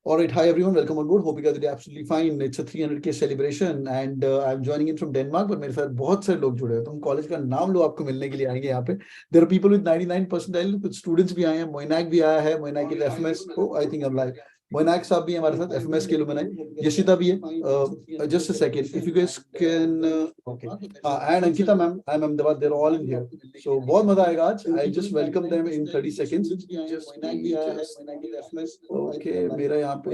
All right, hi everyone, welcome on board. Hope you guys are absolutely fine. It's a 300K celebration and I'm joining in from Denmark. But मेरे साथ बहुत सारे लोग जुड़े हैं, तो हम कॉलेज का नाम लो आपको मिलने के लिए आएंगे यहाँ पे. There are people with 99 percentile, कुछ students भी आए हैं. मोइनाक भी आया है. मोइनाक is FMS. Oh, I think I'm live. मोइनाक साहब भी हमारे साथ FMS के alumni. यशिता भी है. Just a second, if you guys can. Okay. And Ankita ma'am, I'm Ahmedabad. They're all in here. So बहुत मजा आएगा आज. I just welcome them in 30 seconds. मोइनाक भी आया है. मोइनाक is FMS. Okay, मेरा यहाँ पे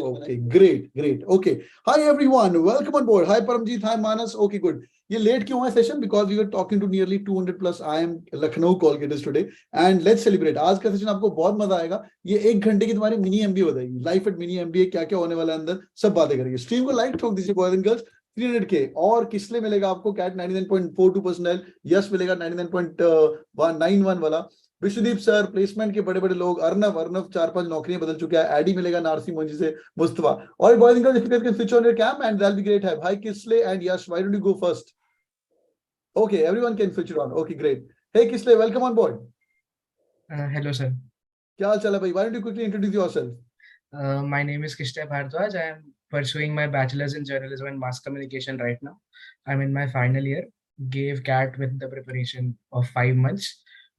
Okay, great. Okay. Hi everyone, welcome on board. Hi Paramjeet, hi Manas. Okay, good. ये लेट क्यों है session? Because we were talking to nearly 200 plus IIM Lucknow call getters today and let's celebrate. आज का session आपको बहुत मजा आएगा. ये 1 घंटे की तुम्हारी मिनी एमबीए हो जाएगी. लाइफ एट मिनी एमबीए क्या क्या होने वाला है अंदर, सब बातें करेंगे. स्ट्रीम को लाइक ठोक दीजिए बॉयज एंड गर्ल्स. 300K और किसले मिलेगा आपको? कैट 99.42%, यस मिलेगा 99.91 वाला. विश्वदीप सर, प्लेसमेंट के बड़े बड़े लोग, अर्नव 4-5 नौकरियां बदल चुका है. एडी मिलेगा नारसी मुंजी से, मुस्तफा. और boys and girls, if you can switch on your cam and that will be great. Have hi Kisle and Yash, why don't you go first? Okay, everyone can switch it on. Okay, great. Hey Kisle, welcome on board. Hello, sir. क्या हाल चाल है भाई? Why don't you quickly introduce yourself? My name is Kishtay Bhardwaj. I am pursuing my bachelor's in journalism and mass communication right now. I'm in my final year. Gave CAT with the preparation of 5 months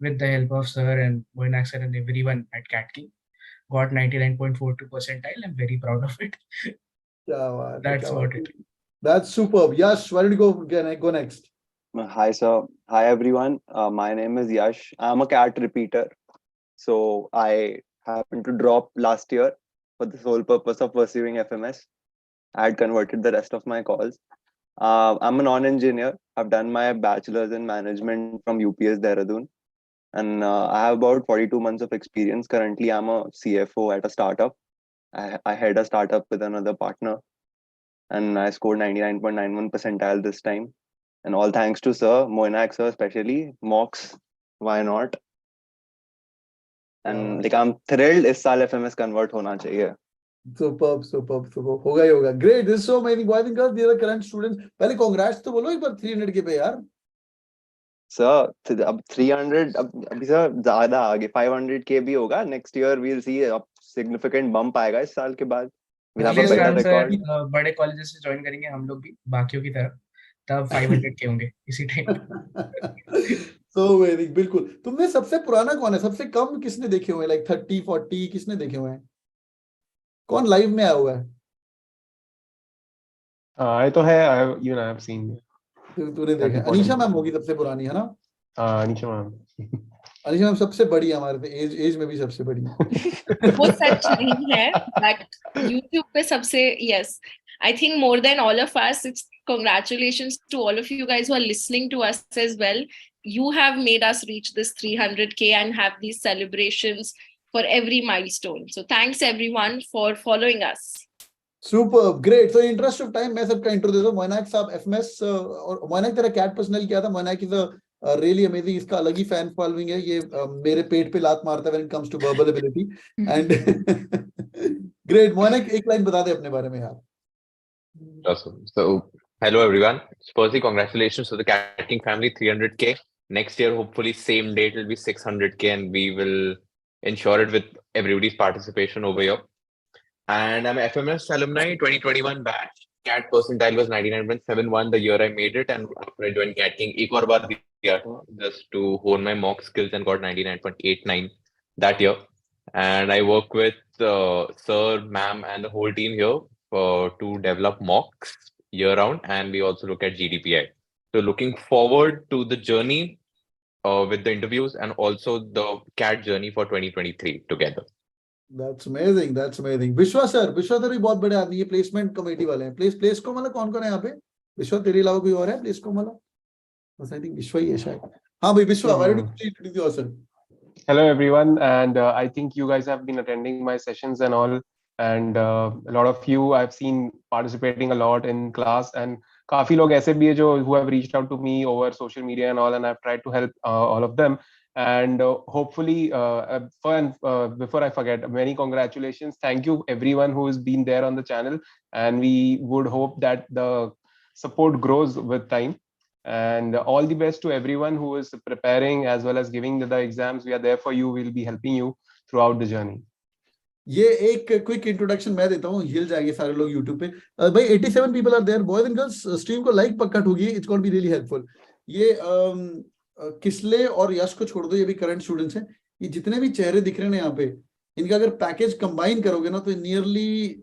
with the help of sir and Moinak sir and everyone at CATKing. Got 99.42 percentile. I'm very proud of it. क्या बात है, That's क्या what बात है. it is. That's superb. Yash, why don't you go next? Hi, sir. Hi, everyone. My name is Yash. I'm a CAT repeater. So I happened to drop last year for the sole purpose of pursuing FMS. I had converted the rest of my calls. I'm a non-engineer. I've done my bachelor's in management from UPS Dehradun. And I have about 42 months of experience. Currently, I'm a CFO at a startup. I head a startup with another partner. And I scored 99.91 percentile this time. And all thanks to Sir, Moinak Sir especially, mocks, why not? And like I'm thrilled इस साल FMS convert होना चाहिए. Superb. होगा ही होगा. Great. This is so many boys and girls. These are current students. पहले congrats तो बोलो एक बार 300K पे यार. Sir, अब 300 अभी सर ज्यादा आगे 500K भी होगा. Next year we'll see a significant bump आएगा इस साल के बाद. We'll have a better record. बड़े कॉलेजेस से ज्वाइन करेंगे हम लोग भी बाकियों की तरह, तब 500K होंगे इसी टाइम. So very बिल्कुल. तुमने सबसे पुराना कौन है? सबसे कम किसने देखे हुए? Like 30-40 किसने देखे हुए हैं? कौन लाइव में आया हुआ है? I तो है, I've seen. तूने देखा? अनीशा मैम होगी सबसे पुरानी, है ना? अनीशा मैम. अनीशा मैम सबसे बड़ी है हमारे पे, एज में भी सबसे बड़ी है. वो सच नहीं है, but YouTube पे सबसे, yes, I think more than all of us, it's congratulations to all of you guys who are listening to us as well. You have made us reach this 300K and have these celebrations for every milestone. So thanks everyone for following us. Superb, great. So in interest of time, मैं सबका intro दे दूं. मोइनाक साहब FMS, और मोइनाक तेरा cat personal क्या था? मोइनाक is a really amazing. इसका अलग ही फैन फॉलोइंग है. ये मेरे पेट पे लात मारता है when it comes to verbal ability and great. मोइनाक एक लाइन बता दे अपने बारे में यार. Awesome. So hello everyone. Firstly, congratulations to the CATKing family, 300K. Next year, hopefully same date will be 600K and we will ensure it with everybody's participation over here. And I'm FMS alumni 2021 batch. CAT percentile was 99.71 the year I made it, and after I joined CATKing, एक और बार दिया था just to hone my mock skills and got 99.89 that year. And I work with sir, ma'am, and the whole team here to develop mocks year round, and we also look at GDPI. So looking forward to the journey with the interviews and also the CAT journey for 2023 together. That's amazing. That's amazing. विश्वा sir भी बहुत बड़े आदमी, ये placement committee वाले हैं. Place को मतलब कौन है यहाँ पे? विश्वा तेरे अलावा कोई और है प्लेस को मतलब? बस I think विश्वा ही है शायद. हाँ भाई विश्वा, why don't you introduce yourself? Hello everyone, and I think you guys have been attending my sessions and all, and a lot of you I've seen participating a lot in class, and काफी लोग ऐसे भी है जो who have reached out to me over social media and all, and I've tried to help all of them. And hopefully, before I forget, many congratulations. Thank you everyone who has been there on the channel, and we would hope that the support grows with time. And all the best to everyone who is preparing as well as giving the exams. We are there for you. We'll be helping you throughout the journey. ये एक quick introduction मैं देता हूँ, हिल जाएंगे सारे लोग YouTube पे। भाई 87 people are there, boys and girls, stream को लाइक पक्का ठोकिए, it's going to be really helpful. ये किसले और यश को छोड़ दो, ये भी करंट स्टूडेंट्स हैं। ये जितने भी चेहरे दिख रहे हैं यहाँ पे, इनका अगर पैकेज कंबाइन करोगे ना तो नियरली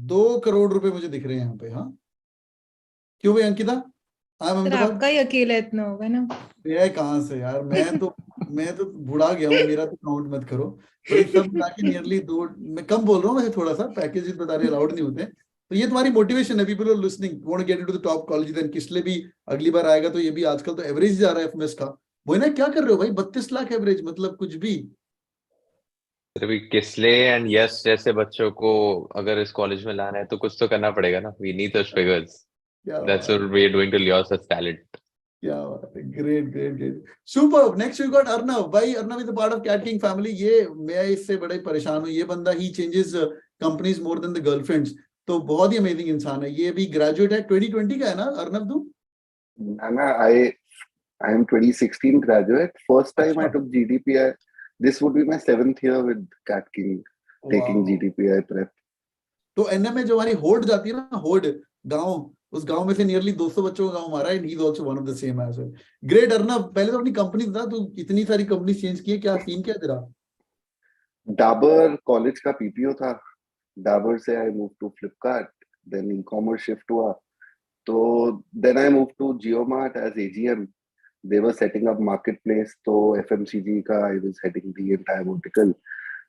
2 करोड़ रुपए मुझे दिख रहे हैं यहाँ पे। हाँ क्यों भाई Ankita? I am sir Ahmedabad. आपका ही अकेला इतना होगा ना। मेरा कहाँ से यार, मैं तो बुढ़ा गया हूँ, मेरा तो काउंट मत करो। पर ये सब मिला के नियरली 2, मैं कम बोल रहा हूँ वैसे, थोड़ा सा पैकेजेस बताने अलाउड नहीं होते। तो ये तुम्हारी मोटिवेशन है, people are listening, want to get into the top college. Then Kisle भी अगली बार आएगा तो ये भी आजकल तो एवरेज जा रहा है एफएमएस का। वो ना क्या कर रहे हो भाई, 32 लाख एवरेज, मतलब कुछ भी। अभी किसले एंड यस जैसे बच्चों को अगर इस कॉलेज में लाना है तो कुछ तो करना पड़ेगा ना। वी नीड दोस फिगर्स, क्या दैट्स बात, what we are doing to लure such talent. क्या बात है, great great great, super. Next we got Arnav. भाई Arnav is a part of CATKing family. ये मैं इससे बड़े परेशान हूँ, ये बंदा ही changes companies more than the girlfriends. तो बहुत ही अमेजिंग इंसान है। ये अभी ग्रेजुएट है, 2020 का है ना अर्नव तू? I am 2016 graduate. First time I अच्छा, took GDPI. This would be my 7th year with CATKing, taking वाह। GDPI prep. तो एनएम में जो हमारी होड जाती है ना, होड गांव, उस गांव में से नियरली 200 बच्चों का गांव हमारा है, and he is also one of the same as well. Great Arnav, पहले तो अपनी कंपनी बता, तू इतनी सारी कंपनी चेंज की है, क्या सीन क्या है तेरा? Dabur college का PPO था. Dabur से I moved to Flipkart. Then e-commerce shift हुआ. So then I moved to JioMart as AGM. They were setting up marketplace. So FMCG का I was heading the entire vertical.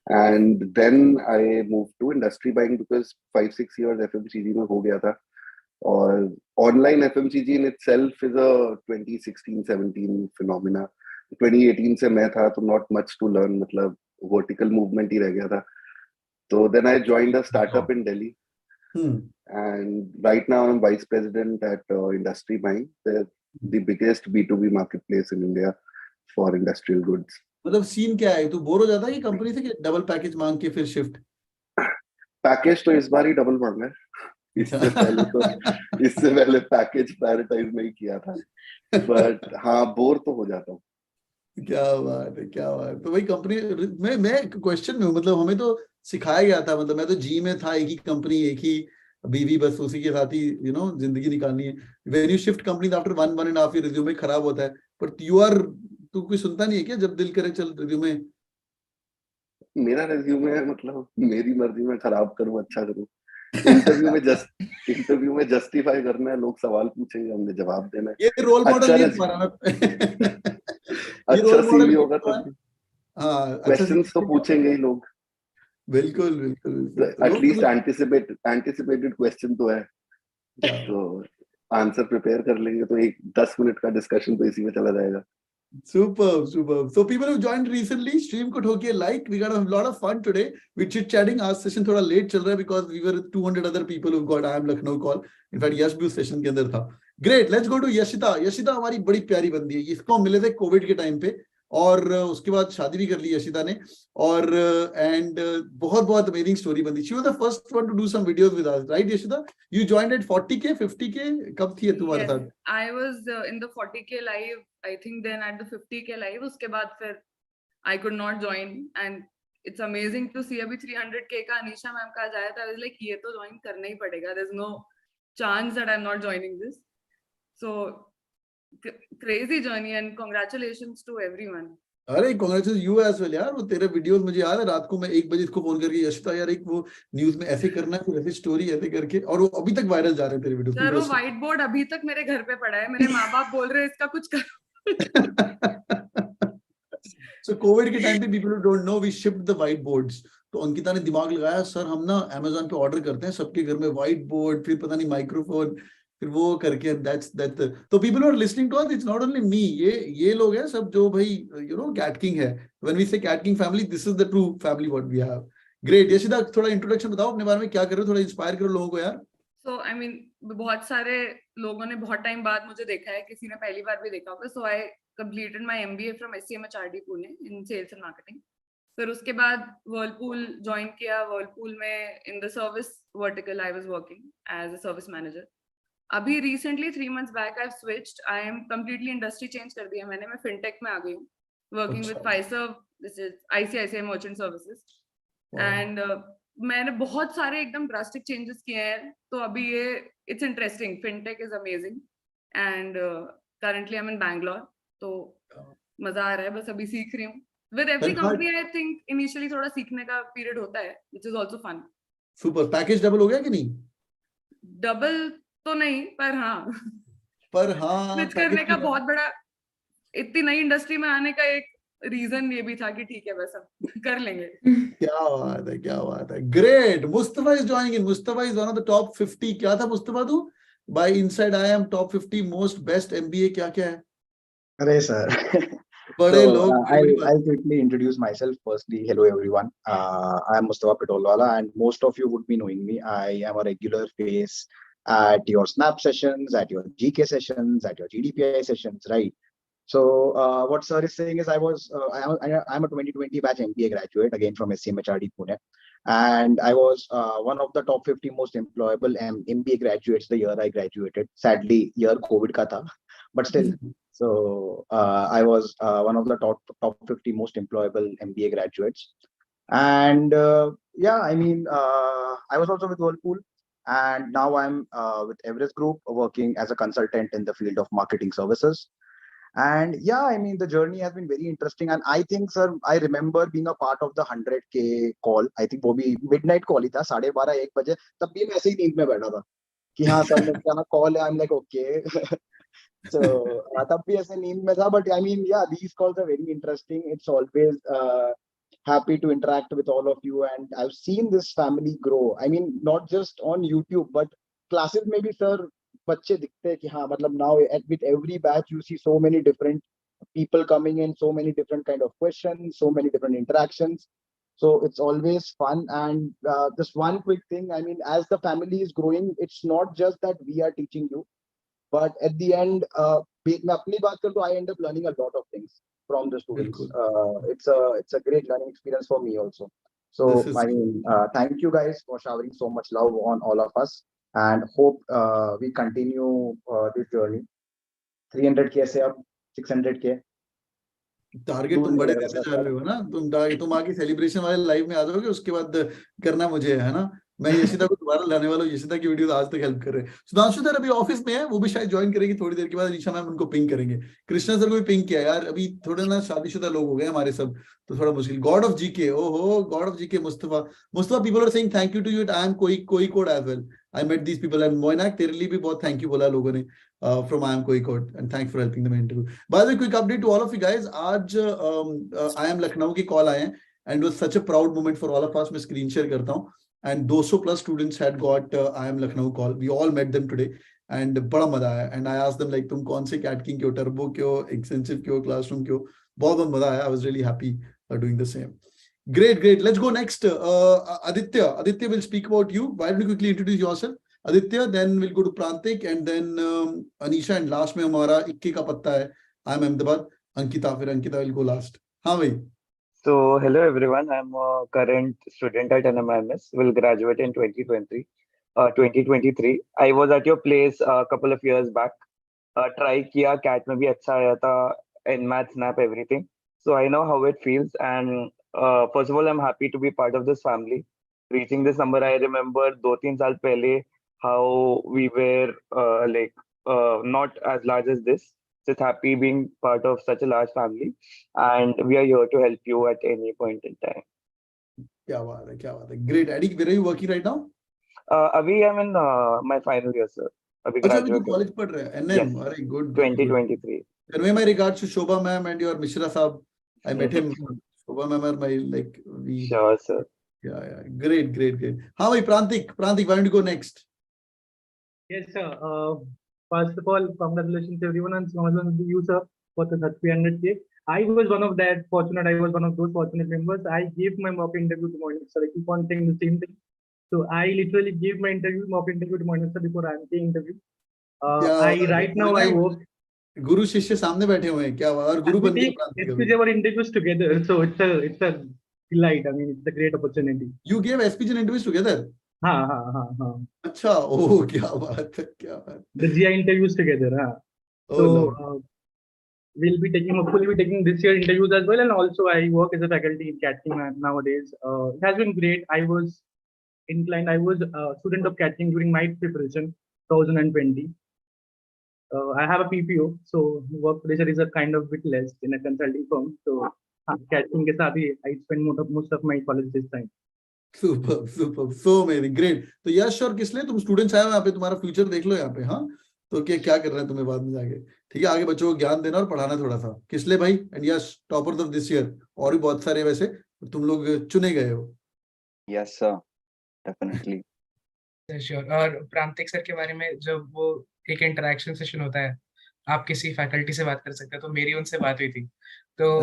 And then I moved to industry buying because 5-6 years FMCG में हो गया था. और online FMCG in itself is a 2016-17 phenomena. 2018 से मैं था तो not much to learn, मतलब vertical movement ही रह गया था. So then I joined a startup in Delhi. And right now I'm vice president at Industry Buying, the biggest B2B marketplace in India for industrial goods. मतलब scene क्या है, तू bore हो जाता है कि कंपनी से कि डबल पैकेज मांग के फिर शिफ्ट? पैकेज तो इस बार ही डबल मांगा है. इससे पहले पैकेज प्रायोरिटाइज नहीं किया था. बट हाँ, बोर तो हो जाता हूँ. क्या बात है, क्या बात है। तो भाई कंपनी मैं क्वेश्चन में हूँ, मतलब हमें तो सिखाया गया था, मतलब मैं तो जी में था, एक ही कंपनी, एक ही बीवी, बस उसी के साथ ही जिंदगी निकालनी है। When you shift company after 1.5 year resume खराब होता है, बट तू कोई सुनता नहीं है क्या, जब दिल करे चल रिज्यूमे? मेरा रिज्यूमे है, मतलब मेरी मर्जी में खराब करूँ अच्छा करूँ. इंटरव्यू में जस्टिफाई करना है, लोग सवाल पूछेंगे, हमने जवाब देना है. ये रोल मॉडल अच्छा नहीं तुम्हारा ये अच्छा रोल मॉडल सीवी होगा तब. हाँ, अच्छा क्वेश्चंस तो पूछेंगे ही लोग. बिल्कुल बिल्कुल बिल्कुल। एटलीस्ट एंटिसिपेटेड क्वेश्चन तो है, तो आंसर प्रिपेयर कर लेंगे तो 10 मिनट का डिस्कशन तो इसी में चला जाएगा. Superb, superb. So people who joined recently, stream को ठोकिए like. We got a lot of fun today. We chit chatting. Our session थोड़ा late चल रहा है because we were 200 other people who got IIM Lucknow call. In fact, यश भी उस session के अंदर था. Great. Let's go to Yashita. Yashita हमारी बड़ी प्यारी बंदी है. इसको हम मिले थे कोविड के टाइम पे, और उसके बाद शादी भी कर ली यशिता ने, और एंड बहुत बहुत अमेजिंग स्टोरी बंदी. She was the first one to do some videos with us, right Yashita? You joined at 40K 50K, कब थी तुम्हारे साथ? I was in the 40K live, I think, then at the 50K live. उसके बाद फिर I could not join, and it's amazing to see अभी 300K का Anisha ma'am का जाया था. I was like, ये तो join करना ही पड़ेगा. There's no chance that I'm not joining this. So crazy journey, and congratulations to everyone. अरे कांग्रेचुलेशन यू एज वेल यार. वो तेरे वीडियोस मुझे याद है, रात को मैं 1 बजे इसको फोन करके, यशिता यार एक वो न्यूज में ऐसे करना है, फिर ऐसी स्टोरी ऐसे करके, और वो अभी तक वायरल जा रहे हैं तेरे वीडियोस. सर वो व्हाइट बोर्ड अभी तक मेरे घर पे पड़ा है. मेरे माँ बाप बोल रहे हैं इसका कुछ करो. So कोविड के टाइम पे people don't know we shift the white boards. तो अंकिता ने दिमाग लगाया, सर हम ना अमेज़न पे ऑर्डर करते हैं, सबके घर में व्हाइट बोर्ड, फिर पता नहीं माइक्रोफोन, फिर वो करके दैट्स तो people are listening to us. It's not only me, ये लोग हैं सब जो भाई कैटकिंग है. When we say CATKing family, this is the true family what we have. Great. Yashita थोड़ा इंट्रोडक्शन बताओ अपने बारे में, क्या कर रहे हो, थोड़ा इंस्पायर करो लोगों को यार. So I mean, बहुत सारे लोगों ने बहुत टाइम बाद मुझे देखा है, किसी ने पहली बार भी देखा होगा. So I completed my MBA from SCMHRD Pune in sales and marketing. फिर उसके बाद Whirlpool ज्वाइन किया. Whirlpool में in the service vertical I was working as a service manager. अभी recently 3 months back I've switched. I am completely industry change कर दिया मैंने. मैं fintech में आ गई हूँ, working with Fiserv. This is ICICI Merchant Services. And मैंने बहुत सारे एकदम ड्रास्टिक चेंजेस किए हैं, तो अभी ये it's interesting. Fintech is amazing and currently I am in Bangalore, तो मजा आ रहा है, बस अभी सीख रही हूँ. With every company I think initially थोड़ा सीखने का पीरियड होता है, which is also fun. Super. Package double हो गया कि नहीं? डबल तो नहीं, पर हाँ स्विच करने का बहुत बड़ा, इतनी नई इंडस्ट्री में आने का एक रीजन ये भी था कि ठीक है बस अब कर लेंगे. क्या बात है, क्या बात है. Great. Mustafa is joining in. Mustafa is one of the top 50. क्या था मुस्तफा तू? By inside IIM top 50 most best MBA क्या क्या है? अरे सर. बड़े लोग. I'll quickly introduce myself. Firstly, hello everyone. I am Mustafa Pitolwala, and most of you would be knowing me. I am a regular face at your Snap sessions, at your GK sessions, at your GDPI sessions, right? So what sir is saying is I'm a 2020 batch MBA graduate, again from SCMHRD Pune, and I was one of the top 50 most employable MBA graduates the year I graduated. Sadly, year COVID ka tha, but still. So I was one of the top 50 most employable MBA graduates, and yeah, I mean I was also with Whirlpool, and now I'm with Everest Group, working as a consultant in the field of marketing services. And yeah, I mean the journey has been very interesting, and I think sir, I remember being a part of the 100K call. I think वो भी midnight call ही था, 12:30 1 बजे. तब भी मैं ऐसे ही नींद में बैठा था कि हाँ सर मेरे क्या ना call है. I'm like okay. So तब भी ऐसे नींद में था, but I mean yeah, these calls are very interesting. It's always happy to interact with all of you, and I've seen this family grow. I mean not just on YouTube, but classes में भी sir बच्चे दिखते हैं कि हाँ मतलब now with every batch you see so many different people coming in, so many different kind of questions, so many different interactions. So it's always fun. And just one quick thing, I mean as the family is growing, it's not just that we are teaching you, but at the end मैं अपनी बात करूँ तो I end up learning a lot of things from the students. It's a great learning experience for me also. So I mean thank you guys for showering so much love on all of us, and hope we continue this journey. 300K से अब 600K. Target तुम बड़े करने जा रहे हो ना. तुम आगे सेलिब्रेशन वाले लाइव में आ जाओगे, उसके बाद करना मुझे है ना. मैं यशिता को दोबारा लाने वाला हूँ. यशिता की वीडियो आज तक हेल्प कर रहे हैं. सुधांशु सर अभी ऑफिस में है, वो भी शायद ज्वाइन करेगी थोड़ी देर के बाद. अनीशा मैम उनको पिंग करेंगे. कृष्णा सर को भी पिंग किया यार. अभी थोड़े ना शादीशुदा लोग हो गए हमारे सब, तो थोड़ा मुश्किल. गॉड ऑफ जीके, ओहो god of GK Mustafa. People are saying thank you to you. I am कोई code as well. I met these people and Moinak तेरे लिए भी बहुत थैंक यू बोला लोगों ने from IIM Kozhikode, and thanks for helping them interview. By the way, quick update to all of you guys. आज IIM Lucknow की कॉल आए हैं, and it was such a proud moment for all of us. मैं screen share करता हूँ. And 200 plus students had got IIM Lucknow call. We all met them today, and बड़ा मजा आया. And I asked them like तुम कौन से CATKing क्यों, Turbo क्यों, Extensive क्यों, Classroom क्यों. बहुत मजा आया. I was really happy doing the same. Great. Let's go next. Aditya will speak about you. Why don't you quickly introduce yourself? Aditya, then we'll go to Prantik, and then Anisha, and last में हमारा 21 का पत्ता है IIM Ahmedabad, Ankita. फिर Ankita will go last. हाँ भाई. So hello everyone, I'm a current student at NMIMS, will graduate in 2023. I was at your place a couple of years back. Try किया, CAT में भी अच्छा आया था, NMAT, SNAP, everything. So I know how it feels, and first of all, I'm happy to be part of this family. Reaching this number, I remember 2-3 साल पहले how we were not as large as this. Just happy being part of such a large family, and we are here to help you at any point in time. क्या बात है. Great. Eddie, where are you working right now? अभी I'm in my final year, sir. अभी graduate. College पढ़ रहे हैं. NM. अरे good. 2023. Convey my regards to Shobha ma'am and your Mishra Saab. I met him. Shobha ma'am are my we. Sure, sir. Yeah. Great. हाँ भाई Prantik, why don't you go next? Yes, sir. First of all, congratulations everyone, and congratulations to you, sir, for the 300K. I was one of those fortunate members. I gave my mock interview to Moinak sir. I keep on saying the same thing. So I literally gave my mock interview to Moinak sir before IIMK interview. I work. गुरु शिष्य सामने बैठे हुए हैं, क्या और गुरु बन गए. SPJain interviews together, so it's a delight. I mean, it's a great opportunity. You gave SPJain interviews together? हाँ. अच्छा, ओह क्या बात है. The GI interviews together, हाँ. So hopefully be taking this year interviews as well. And also I work as a faculty in CATKing nowadays. It has been great. I was a student of CATKing during my preparation, 2020. I have a PPO, so work pressure is a kind of bit less in a consulting firm. So CATKing के साथ ही I spend most of my college days time. Super, so amazing, great. तो यश और किसले तुम students आए हो यहाँ पे, तुम्हारा फ्यूचर देख लो यहाँ पे, हाँ तो क्या कर रहे हैं तुम्हें बाद में जाके, ठीक है, आगे बच्चों को ज्ञान देना और पढ़ाना थोड़ा सा। किसले भाई and Yash, toppers of this year, और भी बहुत सारे वैसे तुम लोग चुने गए हो। Yes, sir. Definitely. श्योर। और प्रांतिक सर के बारे में, जब वो एक इंटरेक्शन सेशन होता है, आप किसी फैकल्टी से बात कर सकते हो, तो मेरी उनसे बात हुई थी, तो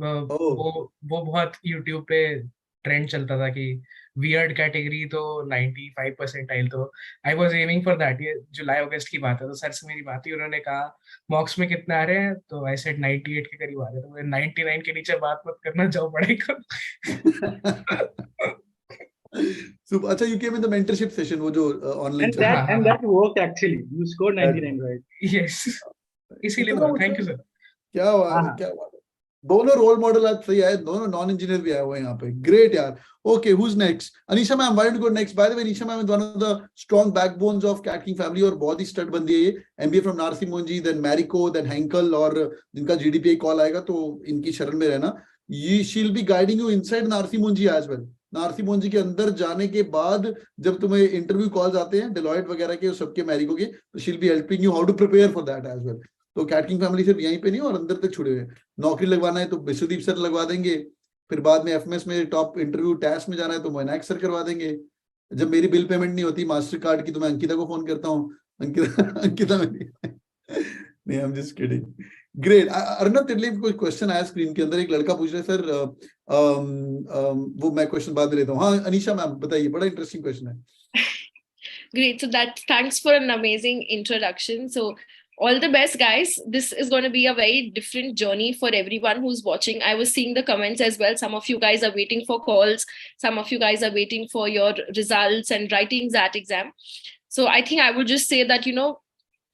वो बहुत यूट्यूब पे ट्रेंड चलता था कि वियर्ड कैटेगरी तो 95 परसेंटाइल, तो I was aiming for that. ये जुलाई अगस्त की बात है, तो सर से मेरी बात हुई, उन्होंने कहा मॉक्स में कितने आ रहे हैं, तो आई सेड 98 के करीब आ रहे, तो 99 के नीचे बात मत करना, जाओ पढ़ाई करो। So, अच्छा, you came in the mentorship session, वो जो online and that worked actually. You scored 99, right? Yes. इसीलिए बोला, थैंक यू सर। क्या बात है, क्या बात है। दोनों रोल मॉडल आज सही आए, दोनों नॉन इंजीनियर भी आए हुए हैं यहाँ पे, ग्रेट यार। Okay, who's next? Anisha ma'am, why don't you go next? By the way, Anisha ma'am is one of the strong backbones of CATKing family, और बहुत ही स्टड बंदी है ये। MBA from Narsee Monjee, then Marico, then Henkel, और जिनका GDPA call आएगा तो इनकी शरण में रहना। She'll be guiding you inside Narsee Monjee as well। Narsee Monjee के अंदर जाने के बाद जब तुम्हें इंटरव्यू कॉल्स आते हैं डेलॉयट वगैरह के, सबके मैरिको के, तो she'll be helping you how to prepare for that as well. तो कैटकिंग फैमिली सिर्फ यहीं पे नहीं और अंदर तक छुड़े हुए हैं। नौकरी लगवाना है तो विश्वदीप सर लगवा देंगे, फिर बाद में एफएमएस में टॉप इंटरव्यू टैस में जाना है तो मोइनाक सर करवा देंगे। जब मेरी बिल पेमेंट नहीं होती मास्टर कार्ड की तो मैं अंकिता को फोन करता हूँ, अंकिता मेरी नहीं, I am just kidding. Great. Arnab, तेरे लिए कोई क्वेश्चन आया स्क्रीन के अंदर, एक लड़का पूछ रहा है सर, वो मैं क्वेश्चन बाद में लेता हूँ। हाँ अनीशा मैम बताइए, बड़ा इंटरेस्टिंग क्वेश्चन है। Great. So thanks for an amazing introduction. So all the best, guys. This is going to be a very different journey for everyone who's watching. I was seeing the comments as well. Some of you guys are waiting for calls. Some of you guys are waiting for your results and writing that exam. So I think I would just say that,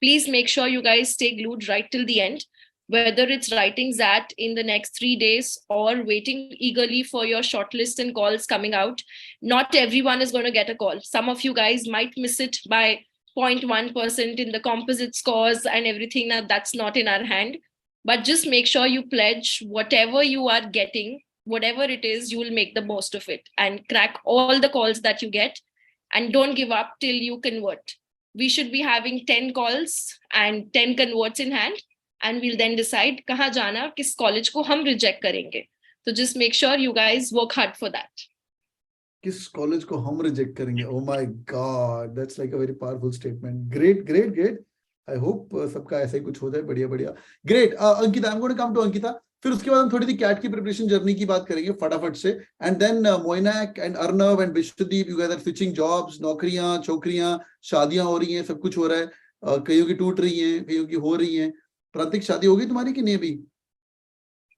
please make sure you guys stay glued right till the end, whether it's writing that in the next 3 days or waiting eagerly for your shortlist and calls coming out. Not everyone is going to get a call. Some of you guys might miss it by 0.1% in the composite scores and everything. Now that's not in our hand, but just make sure you pledge whatever you are getting, whatever it is, you will make the most of it and crack all the calls that you get, and don't give up till you convert. We should be having 10 calls and 10 converts in hand, and we'll then decide kahan jana, kis college ko hum reject karenge. So just make sure you guys work hard for that. किस college को हम reject करेंगे? Oh my God, that's like a very powerful statement. Great, great, great. I hope सबका ऐसा ही कुछ हो जाए, बढ़िया बढ़िया। Great. Ankita, I'm going to come to Ankita. फिर उसके बाद हम थोड़ी सी कैट की प्रिपरेशन जर्नी की बात करेंगे फटाफट से, and then Moinak and Arnav and Vishwadeep, you guys are switching jobs, नौकरियां, छोकरियां, शादियां हो रही हैं, सब कुछ हो रहा है, कईयों की टूट रही हैं, कईयों की हो रही हैं। प्रांतिक, शादी होगी तुम्हारी कि नहीं? अभी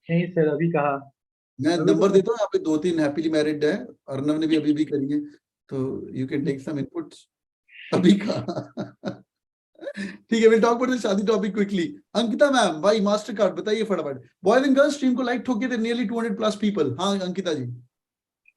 नहीं सर, अभी कहा। मैं नंबर देता हूँ, यहाँ पे 2-3 हैप्पीली मैरिड है, अर्नव ने भी अभी करी है, तो you can take some inputs. अभी कहा ठीक है, we'll talk about the shaadi topic quickly. Ankita ma'am, भाई मास्टर कार्ड बताइए फटाफट। बॉयज एंड गर्ल्स स्ट्रीम को लाइक ठोके थे nearly 200+ people। हाँ अंकिता जी।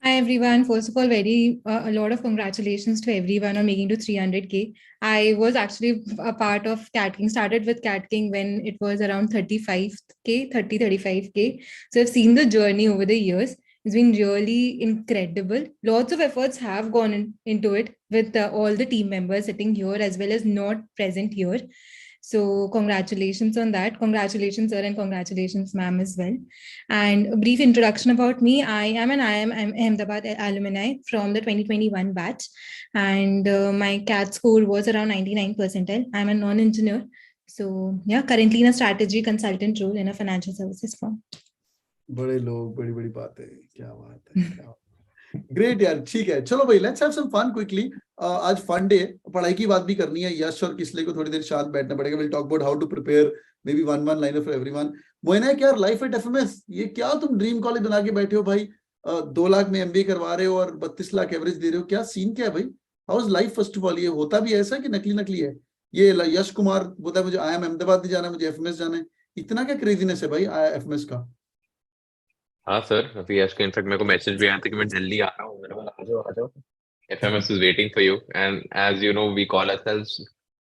Hi everyone. First of all, a lot of congratulations to everyone on making to 300K. I was actually a part of CATKing, started with CATKing when it was around 35K. So I've seen the journey over the years. It's been really incredible. Lots of efforts have gone into it with all the team members sitting here as well as not present here. So congratulations on that. Congratulations, sir, and congratulations, ma'am, as well. And a brief introduction about me. I am an IIM Ahmedabad alumni from the 2021 batch. And my CAT score was around 99 percentile. I'm a non-engineer. So yeah, currently in a strategy consultant role in a financial services firm. बड़े लोग, बड़ी बड़ी बातें, क्या बात है, क्या बात। ग्रेट यार, ठीक है, चलो भाई, let's have some fun quickly. आज फन डे, पढ़ाई की बात भी करनी है। यश और किसले को थोड़ी देर शांत बैठना पड़ेगा। Will talk about how to prepare, maybe one liner for everyone. Moinak यार, लाइफ एट एफएमएस, ये क्या तुम ड्रीम कॉलेज बना के बैठे हो भाई? 2 लाख में एमबीए करवा रहे हो और 32 लाख एवरेज दे रहे हो, क्या सीन क्या है भाई? How is life? First of all, ये होता भी ऐसा कि नकली है? ये यश कुमार बोलता है मुझे IIM अहमदाबाद नहीं जाना, मुझे एफएमएस जाना है। इतना क्या क्रेजीनेस है भाई एफएमएस का? हाँ सर, अभी आज का इनफैक्ट मेरे को मैसेज भी आया था कि मैं जल्दी आ रहा हूँ, मैंने बोला आ जाओ आ जाओ, FMS is waiting for you. And as you know, we call ourselves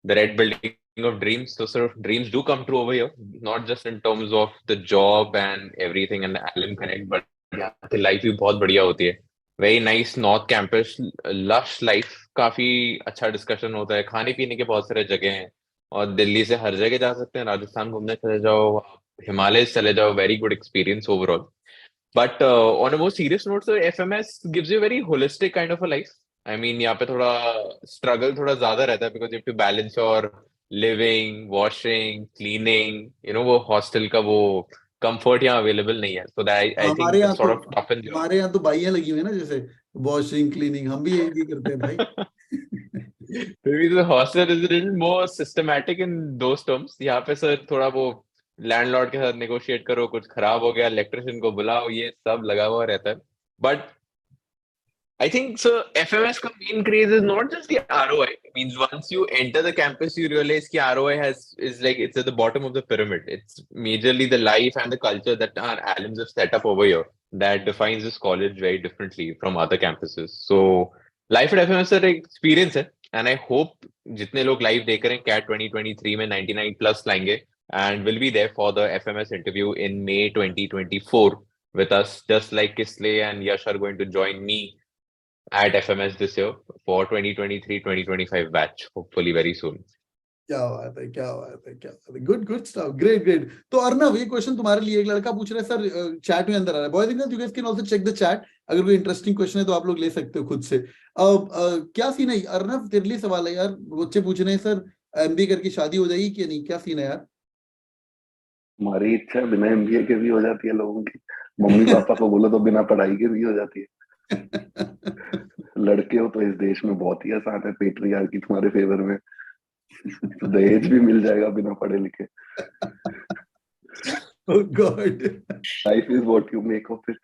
the red building of dreams. So sir, dreams do come true over here, not just in terms of the job and everything and the IIM Connect, but यहाँ पे life भी बहुत बढ़िया होती है. Very nice north campus, lush life, काफी अच्छा discussion होता है, खाने पीने के बहुत सारे जगह हैं, और दिल्ली से हर जगह जा सकते हैं, राजस्थान घूमने चले जाओ, हिमालय चले जाओ, very good experience overall. But on a more serious note, so FMS gives you a very holistic kind of a life. I mean, यहाँ पे थोड़ा struggle थोड़ा ज्यादा रहता है, because you have to balance your living, washing, cleaning, वो hostel का वो comfort यहाँ available नहीं है. So that I हमारे think यहाँ it तो sort of toughens you. हमारे यहाँ तो बाइयां लगी हुई है ना, जैसे वॉशिंग क्लीनिंग, हम भी यही करते हैं भाई. Maybe the hostel is a little more systematic in those terms. यहाँ पे सर थोड़ा वो लैंडलॉर्ड के साथ नेगोशिएट करो, कुछ खराब हो गया इलेक्ट्रिशियन को बुलाओ, ये सब लगा हुआ रहता है. But I think so. FMS का main craze is not just the ROI. It means once you enter the campus, you realize कि ROI is like it's at the bottom of the pyramid. It's majorly the life and the culture that our IIMs have set up over here that defines this college very differently from other campuses. So life at FMS का experience है, and I hope जितने लोग live देख रहे हैं CAT 2023 में 99 plus लाएंगे, and will be there for the FMS interview in May 2024 with us, just like Kisley and Yash are going to join me at FMS this year for 2023-2025 batch, hopefully very soon. क्या बात है, क्या बात है, क्या बात है. Good good stuff, great great. तो अर्नव, ये क्वेश्चन तुम्हारे लिए. एक लड़का पूछ रहा है सर, चैट में अंदर आ रहा है. Boys and girls, you guys can also check the chat. अगर कोई इंटरेस्टिंग क्वेश्चन है तो आप लोग ले सकते हो खुद से. क्या सीन है अर्नव? तेरे लिए सवाल है यार. बच्चे पूछ रहे हैं सर, एमबीए करके शादी हो जाएगी कि नहीं, क्या सीन है यार? हमारी इच्छा बिना एमबीए के भी हो जाती है लोगों की. मम्मी पापा को बोलो तो बिना पढ़ाई के भी हो जाती है. लड़के हो तो इस देश में बहुत ही आसान है, पेट्रियार्की तुम्हारे फेवर में, तो दहेज भी मिल जाएगा बिना पढ़े लिखे. Oh God. Life is what you make of it.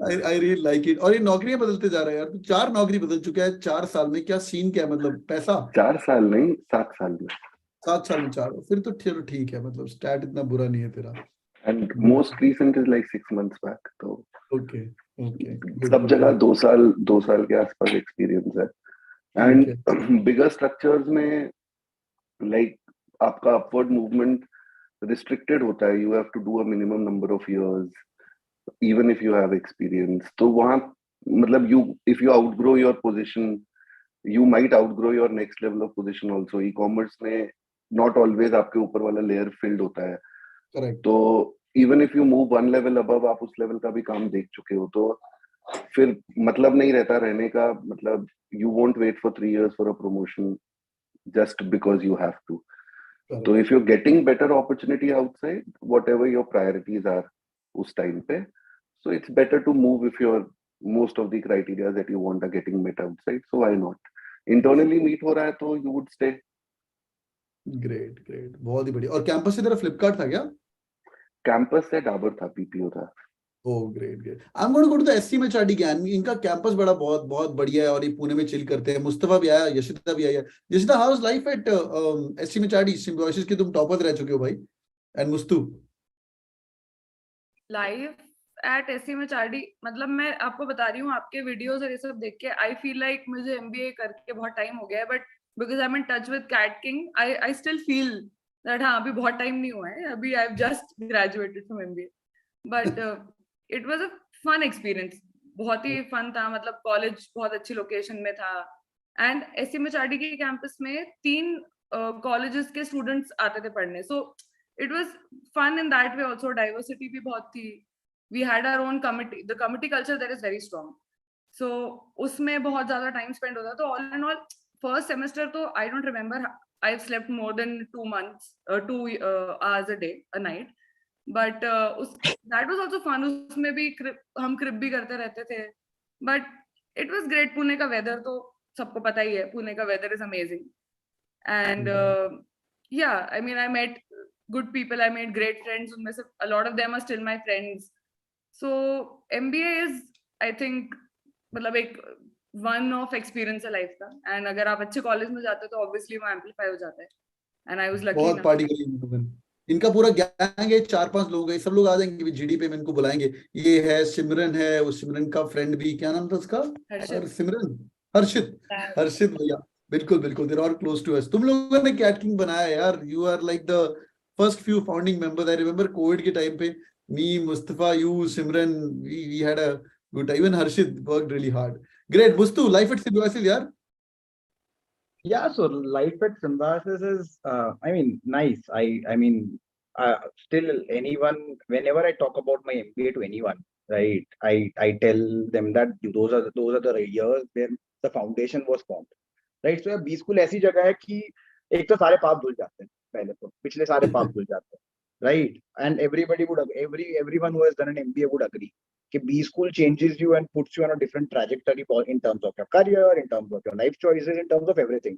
I really like it. और ये नौकरियां बदलते जा रहे हैं यार. तो 4 नौकरी बदल चुका है 4 साल में. क्या सीन, क्या मतलब पैसा? 4 साल नहीं, 7 साल में. 7 साल में 4. फिर तो ठीक है, मतलब स्टैट इतना बुरा नहीं है तेरा. And most recent is like 6 months back. तो okay. सब जगह 2 साल के आसपास एक्सपीरियंस है. एंड बिगर स्ट्रक्चर्स में लाइक आपका अपवर्ड मूवमेंट रिस्ट्रिक्टेड होता है. You have to do a minimum number of years even if you have experience. तो वहां मतलब if you outgrow your position, you might outgrow your next level of position also. E-commerce में not always आपके ऊपर वाला layer filled होता है. Correct. तो even if you move 1 level above, आप उस लेवल का भी काम देख चुके हो, तो फिर मतलब नहीं रहता रहने का. मतलब you won't wait for 3 years for a promotion just because you have to. Correct. So if you're getting better opportunity outside, whatever your priorities are उस time पे, so it's better to move if your most of the criteria that you want are getting met outside. So why not? Internally meet हो रहा है तो you would stay. Great great, बहुत ही बढ़िया. और campus से तेरा फ्लिपकार्ट था क्या? कैंपस से डाबर था, पीपीओ था. Oh great great. I am going to go to the SCM HRD ज्ञान. इनका कैंपस बड़ा बहुत बहुत बढ़िया है और ये पुणे में चिल करते हैं. मुस्तफा भी आया, यशिता भी आया. Yashita, how is life at SCM HRD? Symbiosis के तुम टॉपर रह चुके हो भाई. एंड मुस्तु, लाइफ एट एससीएमएचआरडी, मतलब मैं आपको बता रही हूँ, आपके वीडियोस और ये सब देख के आई फील लाइक मुझे एमबीए करके बहुत टाइम हो गया है, but because I am in touch with CATKing, I still feel that हाँ अभी बहुत टाइम नहीं हुआ है, अभी I have just graduated from MBA. But it was a fun experience, बहुत ही फन था. मतलब कॉलेज बहुत अच्छी लोकेशन में था एंड एससीएमएचआरडी के कैंपस में 3 कॉलेजेस के स्टूडेंट्स आते थे पढ़ने. So it was fun in that way also. Diversity भी बहुत थी. We had our own committee. The committee culture there is very strong. So उसमें बहुत ज़्यादा time spent होता. तो all in all, first semester तो I don't remember I've slept more than 2 months, 2 hours a day, a night. But that was also fun. उसमें भी हम crib भी करते रहते थे. But it was great. Pune का weather तो सबको पता ही है. पुणे का weather is amazing. And yeah, I mean, I met good people. I made great friends. उनमें से a lot of them are still my friends. So MBA is, I think, मतलब एक one of experience है life का. And अगर आप अच्छे college में जाते हो तो obviously वो amplify हो जाता है. and I was lucky बहुत enough. पार्टी करी इन लोगों ने। इनका पूरा गैंग है, 4-5 लोग हैं, सब लोग आ जाएंगे जीडी पे, में इनको बुलाएंगे। ये है सिमरन है, वो सिमरन का फ्रेंड भी, क्या नाम था उसका? हर्षित। सिमरन, हर्षित, हर्षित भैया, बिल्कुल बिल्कुल, there are close to us. तुम लोगों ने कैटकिंग बनाया यार, you are like the first few founding members. I remember COVID के टाइम पे me, Mustafa, you, Simran, we had a good time. Even Harshit worked really hard. Great. Mustu, life at Symbiosis यार। Yeah, so life at Symbiosis is, I mean, nice. I mean, still anyone, whenever I talk about my MBA to anyone, right, I tell them that those are the years where the foundation was formed, right? So B school ऐसी जगह है कि एक तो सारे पाप धुल जाते हैं, पहले तो पिछले सारे पाप धुल जाते हैं, right? And everyone who has done an MBA would agree कि B school changes you and puts you on a different trajectory in terms of your career, in terms of your life choices, in terms of everything,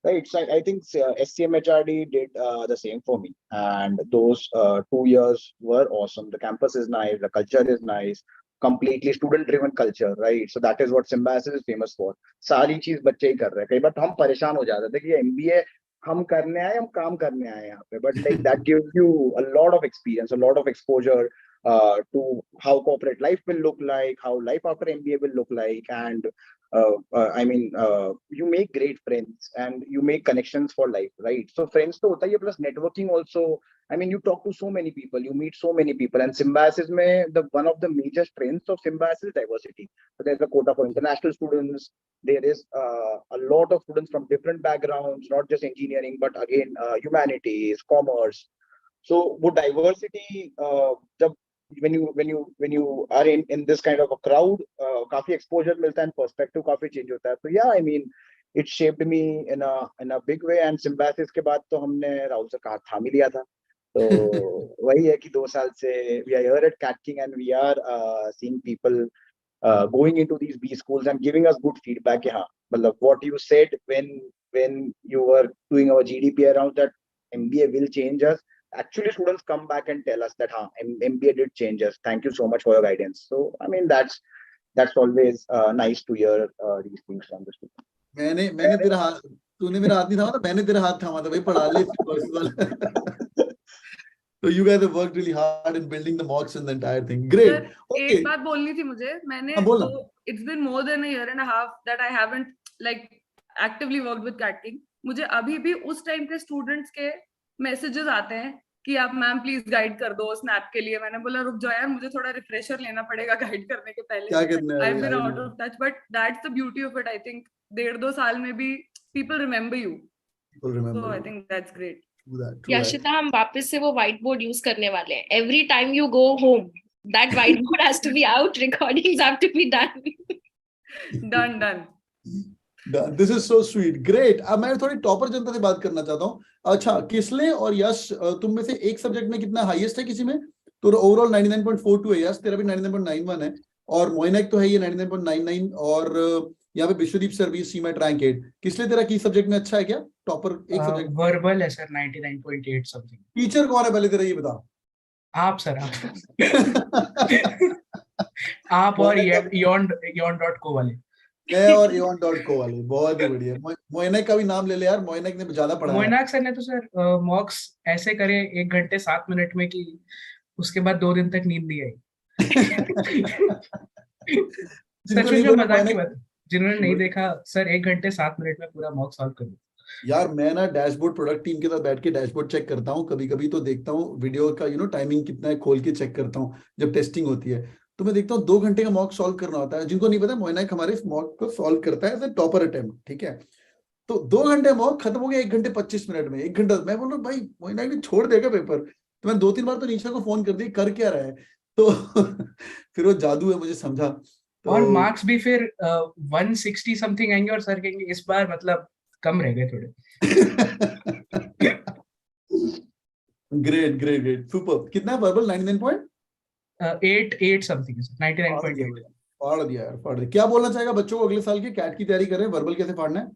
right? So I think SCMHRD did the same for me, and those 2 years were awesome. The campus is nice, the culture is nice, completely student-driven culture, right? So that is what Symbiosis is famous for. सारी चीज बच्चे ही कर रहे हैं, कई बार हम परेशान हो जाते थे कि MBA हम करने आए, हम काम करने आए यहाँ पे, but like that gives you a lot of experience, a lot of exposure to how corporate life will look like, how life after MBA will look like, and I mean, you make great friends and you make connections for life, right? So friends to hota hi hai, plus networking also. I mean, you talk to so many people, you meet so many people, and Symbiosis mein one of the major strengths of Symbiosis is diversity. So there's a quota for international students. There is a lot of students from different backgrounds, not just engineering, but again humanities, commerce. So वो diversity जब when you are in this kind of a crowd, काफी exposure मिलता है and perspective काफी change होता है. So yeah, I mean, it shaped me in a big way. And Symbiosis के बाद तो हमने राहुल से हाथ थाम ही लिया था. तो वही है कि 2 साल से we are here at CATKing and we are seeing people going into these B schools and giving us good feedback. Yeah, मतलब what you said when you were doing our GDP around that MBA will change us. Actually, students come back and tell us that MBA did change us. Thank you so much for your guidance. So I mean, that's always nice to hear these things from the students. मैंने तेरा हाथ, तूने मेरा हाथ नहीं थामा था, मैंने तेरा हाथ थामा था भाई, पढ़ा ले वाला। So you guys have worked really hard in building the mocks and the entire thing. Great. Sir, Okay. एक बात बोलनी थी मुझे, मैंने it's been more than a year and a half that I haven't like actively worked with CATKing. मुझे अभी भी उस टाइम के स्टूडेंट्स के मैसेजेस आते हैं कि आप मैम प्लीज गाइड कर दो स्नैप के लिए। मैंने बोला रुक जाओ यार, मुझे थोड़ा रिफ्रेशर लेना पड़ेगा गाइड करने के पहले। क्या करना है? I've been out of touch, but that's the beauty of it. I think 1.5-2 साल में भी people remember you. People remember. So I think that's great. Yashita, हम वापस से वो व्हाइट बोर्ड यूज करने वाले हैं। Every time you go home, that whiteboard has to be out. Recordings have to be done. Done. This is so sweet. Great. अब मैं थोड़ी टॉपर जनता से बात करना चाहता हूँ। अच्छा, किसले और यश, तुम में से एक सब्जेक्ट में कितना हाईएस्ट है किसी में? तो ओवरऑल 99.42 है यश, तेरा भी 99.91 है, और मोइनक तो है ये 99.99, और यहाँ पे विश्वदीप सर भी सीमेट रैंक 8। किसले तेरा की सब्जेक्ट में अच्छा है क्या? टॉपर एक सब्जेक्ट वर्बल है सर 99.8 समथिंग। टीचर कौन है पहले तेरा ये बता। आप सर, आप और yon.co वाले। मैं और eon.co वाले, बहुत ही बढ़िया। मोइनक का भी नाम ले ले यार, मोइनक ने ज्यादा पढ़ा है। मोइनक सर ने तो सर मॉक्स ऐसे करे 1 घंटे 7 मिनट में कि उसके बाद 2 दिन तक नींद नहीं आई। सच में, जो मजाक की बात, जिन्होंने नहीं देखा सर 1 घंटे 7 मिनट में पूरा मॉक सॉल्व कर दिया। यार मैं ना डैशबोर्ड प्रोडक्ट टीम के साथ बैठ के डैशबोर्ड चेक करता हूँ, कभी कभी तो देखता हूँ वीडियो का टाइमिंग कितना है, खोल के चेक करता हूँ जब टेस्टिंग होती है, तो मैं देखता हूँ 2 घंटे का मॉक सॉल्व करना होता है। जिनको नहीं पता, मोइनक हमारे इस मॉक को सॉल्व करता है एज ए टॉपर अटेम्प्ट, ठीक है। तो 2 घंटे मॉक खत्म हो गया 1 घंटे 25 मिनट में। 1 घंटा मैं बोल रहा हूँ भाई मोइनक ने छोड़ देगा पेपर। तो मैं 2-3 बार तो नीचे को फोन कर दी, कर क्या रहा है, तो फिर वो जादू है, मुझे समझा। तो और मार्क्स भी फिर 160 समथिंग आएंगे, और सर कहेंगे इस बार मतलब कम रह गए थोड़े। Great super. कितना है वर्बल? 99.8 समथिंग, 99.8। फाड़ दिया यार, फाड़ दिया। क्या बोलना चाहेगा बच्चों को अगले साल के कैट की तैयारी कर रहे हैं, वर्बल कैसे फाड़ना है?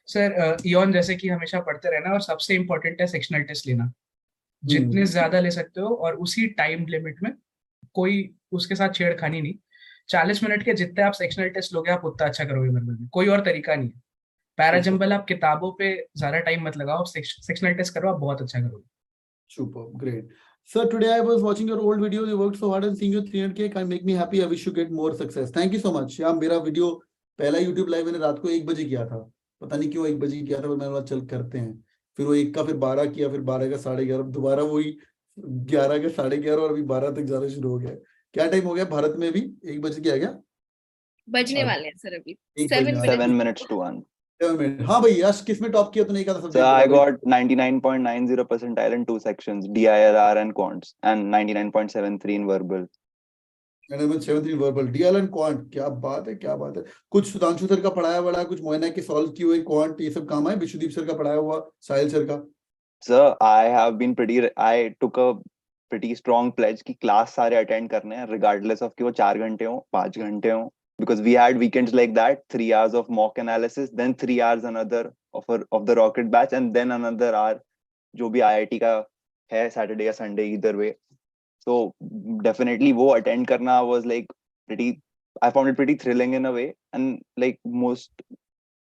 सर इयॉन जैसे कि हमेशा पढ़ते रहना, और सबसे इम्पोर्टेंट है सेक्शनल टेस्ट लेना, जितने ज्यादा ले सकते हो, और उसी टाइम लिमिट में, कोई उसके साथ छेड़खानी नहीं। 40 मिनट के जितने आप सेक्शनल टेस्ट लोगे, आप उतना अच्छा करोगे वर्बल में, कोई और तरीका नहीं है। पैरा जंबल आप किताबों पे ज्यादा टाइम मत लगाओ, सेक्शनल टेस्ट करो, आप बहुत अच्छा करोगे। Super, great. Sir, today I was watching your old videos. You worked so hard and seeing your 300K can make me happy. I wish you get more success. Thank you so much. यार मेरा video पहला YouTube live मैंने रात को 1 बजे किया था, पता नहीं क्यों 1 बजे किया था, पर मैंने बोला चल करते हैं। फिर वो 1 का, फिर 12 किया, फिर 12 का 11:30, दोबारा वही 11 का 11:30 और अभी 12 तक जाना शुरू हो गया। क्या टाइम हो गया भारत में अभी? 1 बजे किया गया? बजने वाले हैं सर अभी। 1 7 बजने 7 minutes. minutes to 1. 7 मिनट। हाँ भाई यश, किसमें टॉप किया तूने? एक आधा So सब्जेक्ट I बता भाई। got 99.90 percentile in 2 sections, DIRR and quants, and 99.73 in verbal. NMIMS 73 verbal, DL and quant. क्या बात है, क्या बात है। कुछ सुधांशु सर का पढ़ाया बड़ा, कुछ मोइना के सॉल्व किए हुए क्वांट, ये सब काम है? विश्वदीप सर का पढ़ाया हुआ, साहिल सर का? Sir, I took a pretty strong pledge कि क्लास सारे अटेंड करने हैं, regardless of कि वो 4 घंटे हो 5 घंटे हो, because we had weekends like that, 3 hours of mock analysis, then 3 hours another of the rocket batch, and then another hour जो भी IIT का है Saturday या Sunday, either way. So definitely वो attend करना was like I found it pretty thrilling in a way, and like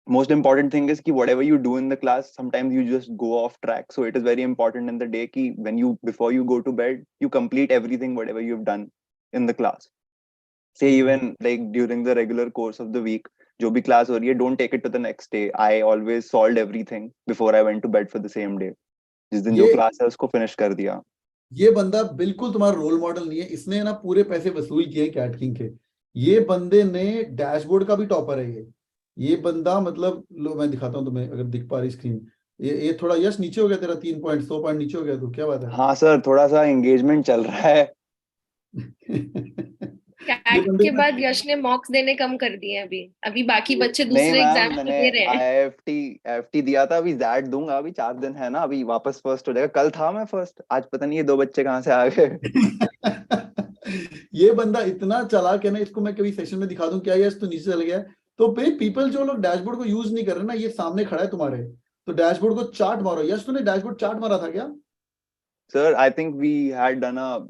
most important thing is कि whatever you do in the class, sometimes you just go off track. So it is very important in the day कि before you go to bed, you complete everything whatever you've done in the class. Say even like during the regular course of the week, जो भी class हो रही है, don't take it to the next day. I always solved everything before I went to bed for the same day. जिस दिन जो class है उसको finish कर दिया। ये बंदा बिल्कुल तुम्हारा रोल मॉडल नहीं है, इसने ना पूरे पैसे वसूल किए कैटकिंग के। ये बंदे ने डैशबोर्ड का भी टॉपर है ये बंदा, मतलब लो मैं दिखाता हूँ तुम्हें अगर दिख पा रही स्क्रीन। ये थोड़ा यश नीचे हो गया तेरा, 3 पॉइंट 100 पॉइंट नीचे हो गया, तो क्या बात है? हाँ सर, थोड़ा सा एंगेजमेंट चल रहा है। कैट के बाद यश ने मॉक्स देने कम कर दिए अभी बाकी बच्चे दूसरे एग्जाम दे रहे हैं। IIFT दिया था, अभी जैट दूंगा, अभी 4 दिन है ना, अभी वापस फर्स्ट हो जाएगा। कल था मैं फर्स्ट, आज पता नहीं ये 2 बच्चे कहाँ से आ गए। ये बंदा इतना चालाक है ना, इसको मैं कभी सेशन में दिखा दूं क्या? यश तो नीचे चल गया। तो भाई पीपल जो लोग डैशबोर्ड को यूज नहीं कर रहे ना, ये सामने खड़ा है तुम्हारे, तो डैशबोर्ड को चार्ट मारो। यश तूने डैशबोर्ड चार्ट मारा था क्या? Sir I think we had done a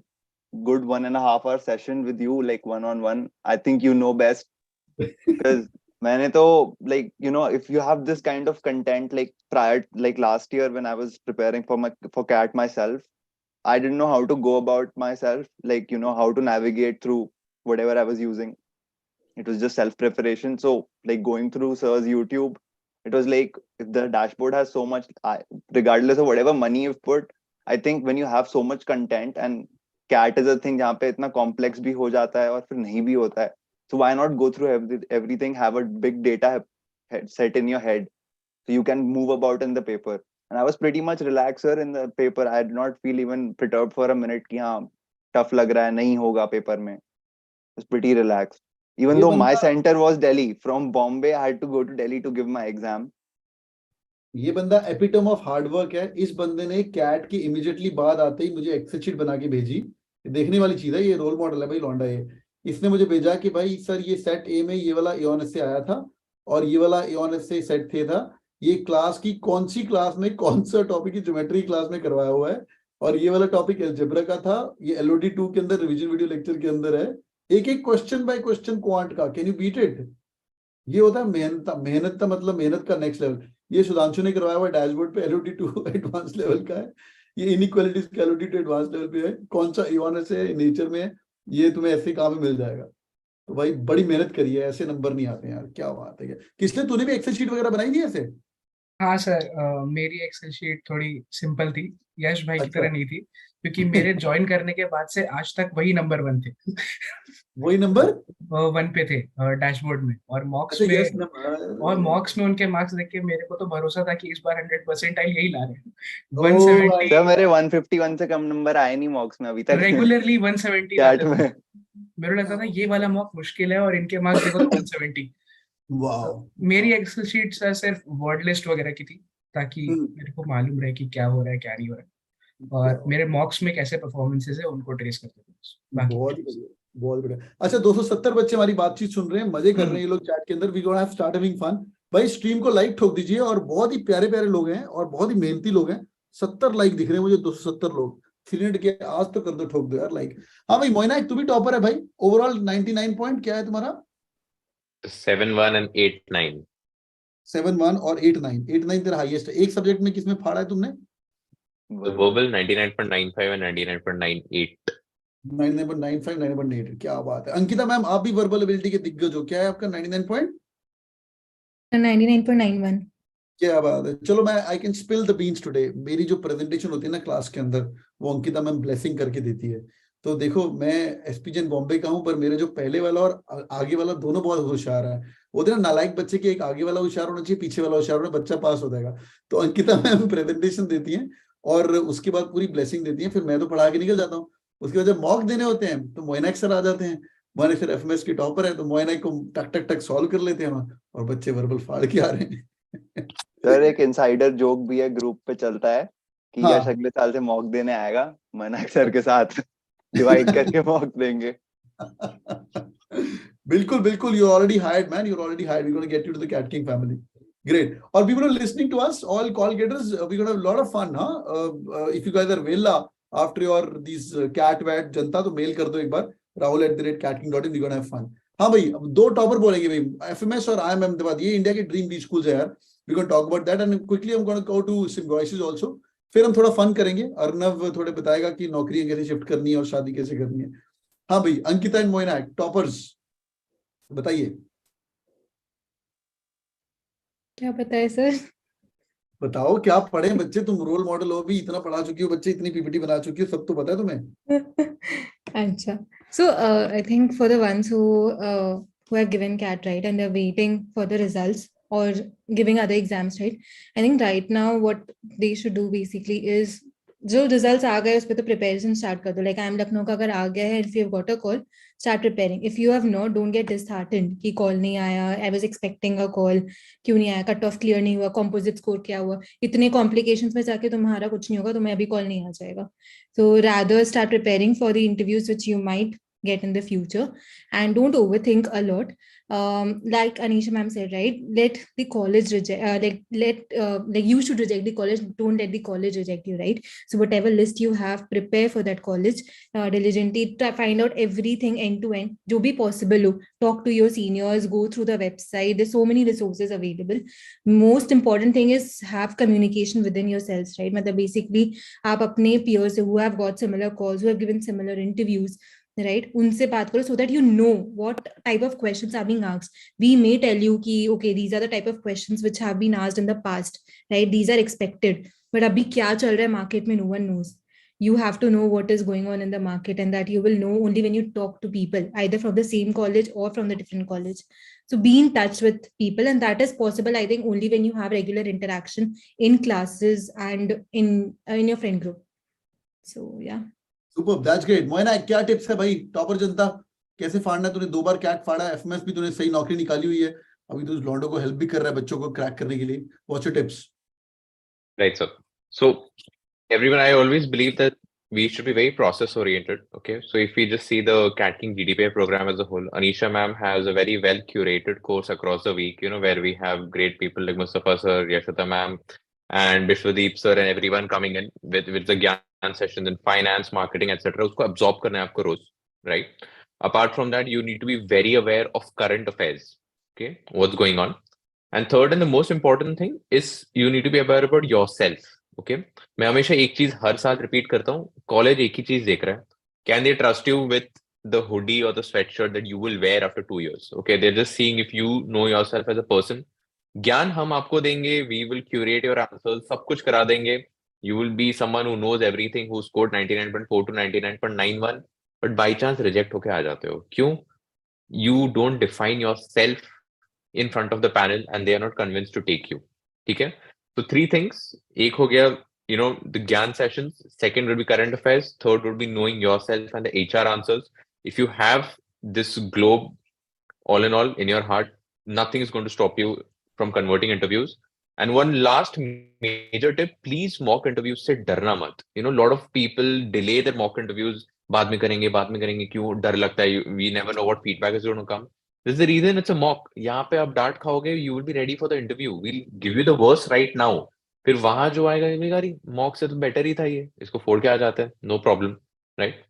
good 1.5 hour session with you, like one-on-one. I think you know best, because मैंने तो like if you have this kind of content, like prior, like last year when I was preparing for CAT myself, I didn't know how to go about myself, like how to navigate through whatever I was using. It was just self preparation. So like going through sir's YouTube, it was like if the dashboard has so much, regardless of whatever money you've put, I think when you have so much content, and CAT is a thing जहाँ पे इतना complex भी हो जाता है और फिर नहीं भी होता है, so why not go through everything, have a big data set in your head so you can move about in the paper. And I was pretty much relaxed sir in the paper. I did not feel even perturbed for a minute कि हाँ tough लग रहा है, नहीं होगा paper में. I was pretty relaxed. Even though my center was Delhi, from Bombay I had to go to Delhi to give my exam. ये बंदा एपिटम ऑफ हार्ड वर्क है। इस बंदे ने कैट की इमीडिएटली बाद आते ही मुझे एक्सेल शीट बना के भेजी, देखने वाली चीज है, ये रोल मॉडल है भाई लौंडा ये। इसने मुझे भेजा कि भाई सर ये सेट ए में ये वाला एओनएस से आया था और ये वाला एओनएस से सेट थे था, ये क्लास की कौन सी क्लास में कौन सा टॉपिक की ज्योमेट्री क्लास में करवाया हुआ है, और ये वाला टॉपिक अलजेब्रा का था, ये LOD 2 के अंदर रिवीजन वीडियो लेक्चर के अंदर है, एक एक क्वेश्चन बाय क्वेश्चन क्वांट का। Can you beat it? ये होता है मेहनत का मतलब मेहनत का नेक्स्ट लेवल। ये सुधांशु ने करवाया हुआ डैशबोर्ड पे LOD 2 एडवांस लेवल का है, ये इनइक्वालिटीज का LOD 2 एडवांस लेवल पे है, कौन सा एओनएस है, नेचर में है, ये तुम्हें ऐसे काम में मिल जाएगा। तो भाई बड़ी मेहनत करी है, ऐसे नंबर नहीं आते यार, क्या बात है। क्या किसने, तूने भी एक्सेल शीट वगैरह बनाई थी ऐसे? हाँ सर, मेरी एक्सेल शीट थोड़ी सिंपल थी, यश भाई की तरह नहीं थी, क्योंकि मेरे ज्वाइन करने के बाद से आज तक वही नंबर 1 थे। वही नंबर 1 पे थे डैशबोर्ड में, और मॉक्स में उनके मार्क्स देख के मेरे को तो भरोसा था कि इस बार 100% यही ला रहे हैं। 170 सर मेरे 151 से कम नंबर आए नहीं मॉक्स में अभी तक। रेगुलरली 170 आते थे। मेरे लगता था ये वाला मॉक मुश्किल है, और इनके मार्क्स देखो तो 170। मेरी एक्सेल शीट सिर्फ वर्ड लिस्ट वगैरह की थी, ताकि मेरे को मालूम रहे कि क्या हो रहा है क्या नहीं हो रहा है, और मेरे मॉक्स में कैसे परफॉर्मेंसेस है उनको ट्रेस करते थे। बहुत बढ़िया। अच्छा 270 बच्चे हमारी बातचीत सुन रहे हैं, मजे कर रहे हैं ये लोग चैट के अंदर। We gonna have start having fun. भाई स्ट्रीम को लाइक ठोक दीजिए, और बहुत ही प्यारे प्यारे लोग हैं और बहुत ही मेहनती लोग हैं। 70 लाइक दिख रहे हैं मुझे, 270 लोग। 300 के आज तो कर दो, ठोक दो यार लाइक। हाँ भाई मोइना, तू भी टॉपर है भाई, ओवरऑल 99 पॉइंट क्या है तुम्हारा? 7-1 and 8-9. 7-1 और 8-9। 8-9 तेरा हाईएस्ट है। एक सब्जेक्ट में किसमें फाड़ा है तुमने? Verbal 99.95 and 99.98. 99.95, 99.8। क्या बात है। अंकिता मैम, आप भी वर्बल एबिलिटी के दिग्गज हो। क्या है आपका 99 99.91। क्या बात है। चलो मैं I can spill the beans today. मेरी जो प्रेजेंटेशन होती है ना क्लास के अंदर, वो अंकिता मैम ब्लेसिंग करके देती है। तो देखो, मैं एसपीजेन बॉम्बे का हूँ, पर मेरे जो पहले वाला और आगे वाला दोनों बहुत होशियार है। वो ना नालायक बच्चे के एक आगे वाला होशियार होना चाहिए, पीछे वाला होशियार होना, बच्चा पास हो जाएगा। तो अंकिता मैम प्रेजेंटेशन देती हैं और उसके बाद पूरी ब्लेसिंग देती हैं। फिर मैं तो पढ़ा के निकल जाता हूँ। उसके बाद जब मॉक देने होते हैं तो मोइनाक सर आ जाते हैं। मोइनाक सर एफएमएस की टॉपर है, तो मोइनाक को टक टक टक सॉल्व कर लेते हैं और बच्चे वर्बल फाड़ के आ रहे हैं। सर एक इनसाइडर जोक भी है, ग्रुप पे चलता है कि हाँ। यश अगले साल से मॉक देने आएगा, मनाक सर के साथ डिवाइड करके मॉक देंगे। बिल्कुल बिल्कुल, you're already hired, man. You're already hired. We're going to get you to the CATKing family. Great. Or people are listening to us, all call getters. We're going to have a lot of fun, huh? If you guys are villa after your these cat vat जनता, तो mail कर दो एक बार rahul@catking.in. We're going to have fun. हाँ भाई, अब 2 topper बोलेंगे भाई, FMS और आईआईएम अहमदाबाद। ये इंडिया के ड्रीम बी स्कूल्स है यार। We're going to talk about that and quickly I'm going to go to symbiosis also. फिर हम थोड़ा फन करेंगे। अर्नव थोड़े बताएगा कि नौकरी कैसे शिफ्ट करनी है और शादी कैसे करनी है। हाँ भाई, अंकिता एंड मोइनाक टॉपर्स, बताइए। क्या बताए सर? बताओ क्या पढ़े बच्चे। तुम रोल मॉडल हो, भी इतना पढ़ा चुकी हो बच्चे, इतनी पीपीटी बना चुकी हो, सब तो पता है तुम्हें। अच्छा, so I think for the ones who have given CAT, right, and they're waiting for the results or giving other exams, right, I think right now what they should do basically is, जो results आ गए उस पर तो preparation start कर दो। Like I am Lucknow का अगर आ गया है, if you have got a call, start preparing. If you have not, don't get disheartened कि कॉल नहीं आया, I was expecting a call, क्यों नहीं आया, कट ऑफ क्लियर नहीं हुआ, कंपोजिट स्कोर क्या हुआ, इतने कॉम्प्लिकेशंस में जाके तुम्हारा कुछ नहीं होगा, तुम्हें अभी कॉल नहीं आ जाएगा। So rather start preparing for the interviews which you might get in the future, and don't overthink a lot. Like Anisha ma'am said, right, let the college reject, like you should reject the college, don't let the college reject you, right? So whatever list you have, prepare for that college diligently, find out everything end to end, jo bhi possible ho, talk to your seniors, go through the website, there's so many resources available. Most important thing is have communication within yourselves, right? Matlab basically आप अपने peers who have got similar calls, who have given similar interviews, right, उनसे बात करो, so that you know what type of questions are being asked. We may tell you कि okay, these are the type of questions which have been asked in the past, right, these are expected, but अभी क्या चल रहा है market में, no one knows. You have to know what is going on in the market, and that you will know only when you talk to people either from the same college or from the different college. So be in touch with people, and that is possible, I think, only when you have regular interaction in classes and in your friend group. So yeah. Super, that's great. Moina, क्या tips है भाई? Topper जनता कैसे फाड़ना है? तूने 2 बार cat फाड़ा है, FMS भी तूने सही नौकरी निकाली हुई है, अभी तू लॉन्डो को हेल्प भी कर रहा है बच्चों को क्रैक करने के लिए। What's your tips? Right, sir. So everyone, I always believe that we should be very process oriented. Okay, so if we just see the CATKing GDPA program as a whole, Anisha ma'am has a very well curated course across the week, where we have great people like Mustafa sir, Yashita ma'am, and Bishwadeep sir, and everyone coming in with the Gyan sessions in finance, marketing, etc. उसको absorb करना है आपको रोज, right? Apart from that, you need to be very aware of current affairs. Okay, what's going on? And third and the most important thing is you need to be aware about yourself. Okay, मैं हमेशा एक चीज हर साल repeat करता हूँ, college एक ही चीज देख रहा है, can they trust you with the hoodie or the sweatshirt that you will wear after 2 years. Okay, they're just seeing if you know yourself as a person. ज्ञान हम आपको देंगे, we will curate your answers, सब कुछ करा देंगे. You will be someone who knows everything, who scored 99.4 to 99.91, but by chance reject होके आ जाते हो. क्यों? You don't define yourself in front of the panel and they are not convinced to take you. ठीक है? So 3 things. एक हो गया, the Gyan sessions. Second would be current affairs. Third would be knowing yourself and the HR answers. If you have this globe all in all in your heart, nothing is going to stop you from converting interviews. And one last major tip, please mock interviews से डरना मत. A lot of people delay their mock interviews. बाद में करेंगे क्यों? डर लगता है. We never know what feedback is going to come. This is the reason it's a mock. यहाँ पे आप डांट खाओगे, you will be ready for the interview. We'll give you the worst right now. फिर वहां जो आएगा, मॉक से तो बेटर ही था ये, इसको फोड़ के आ जाता है, no problem, right?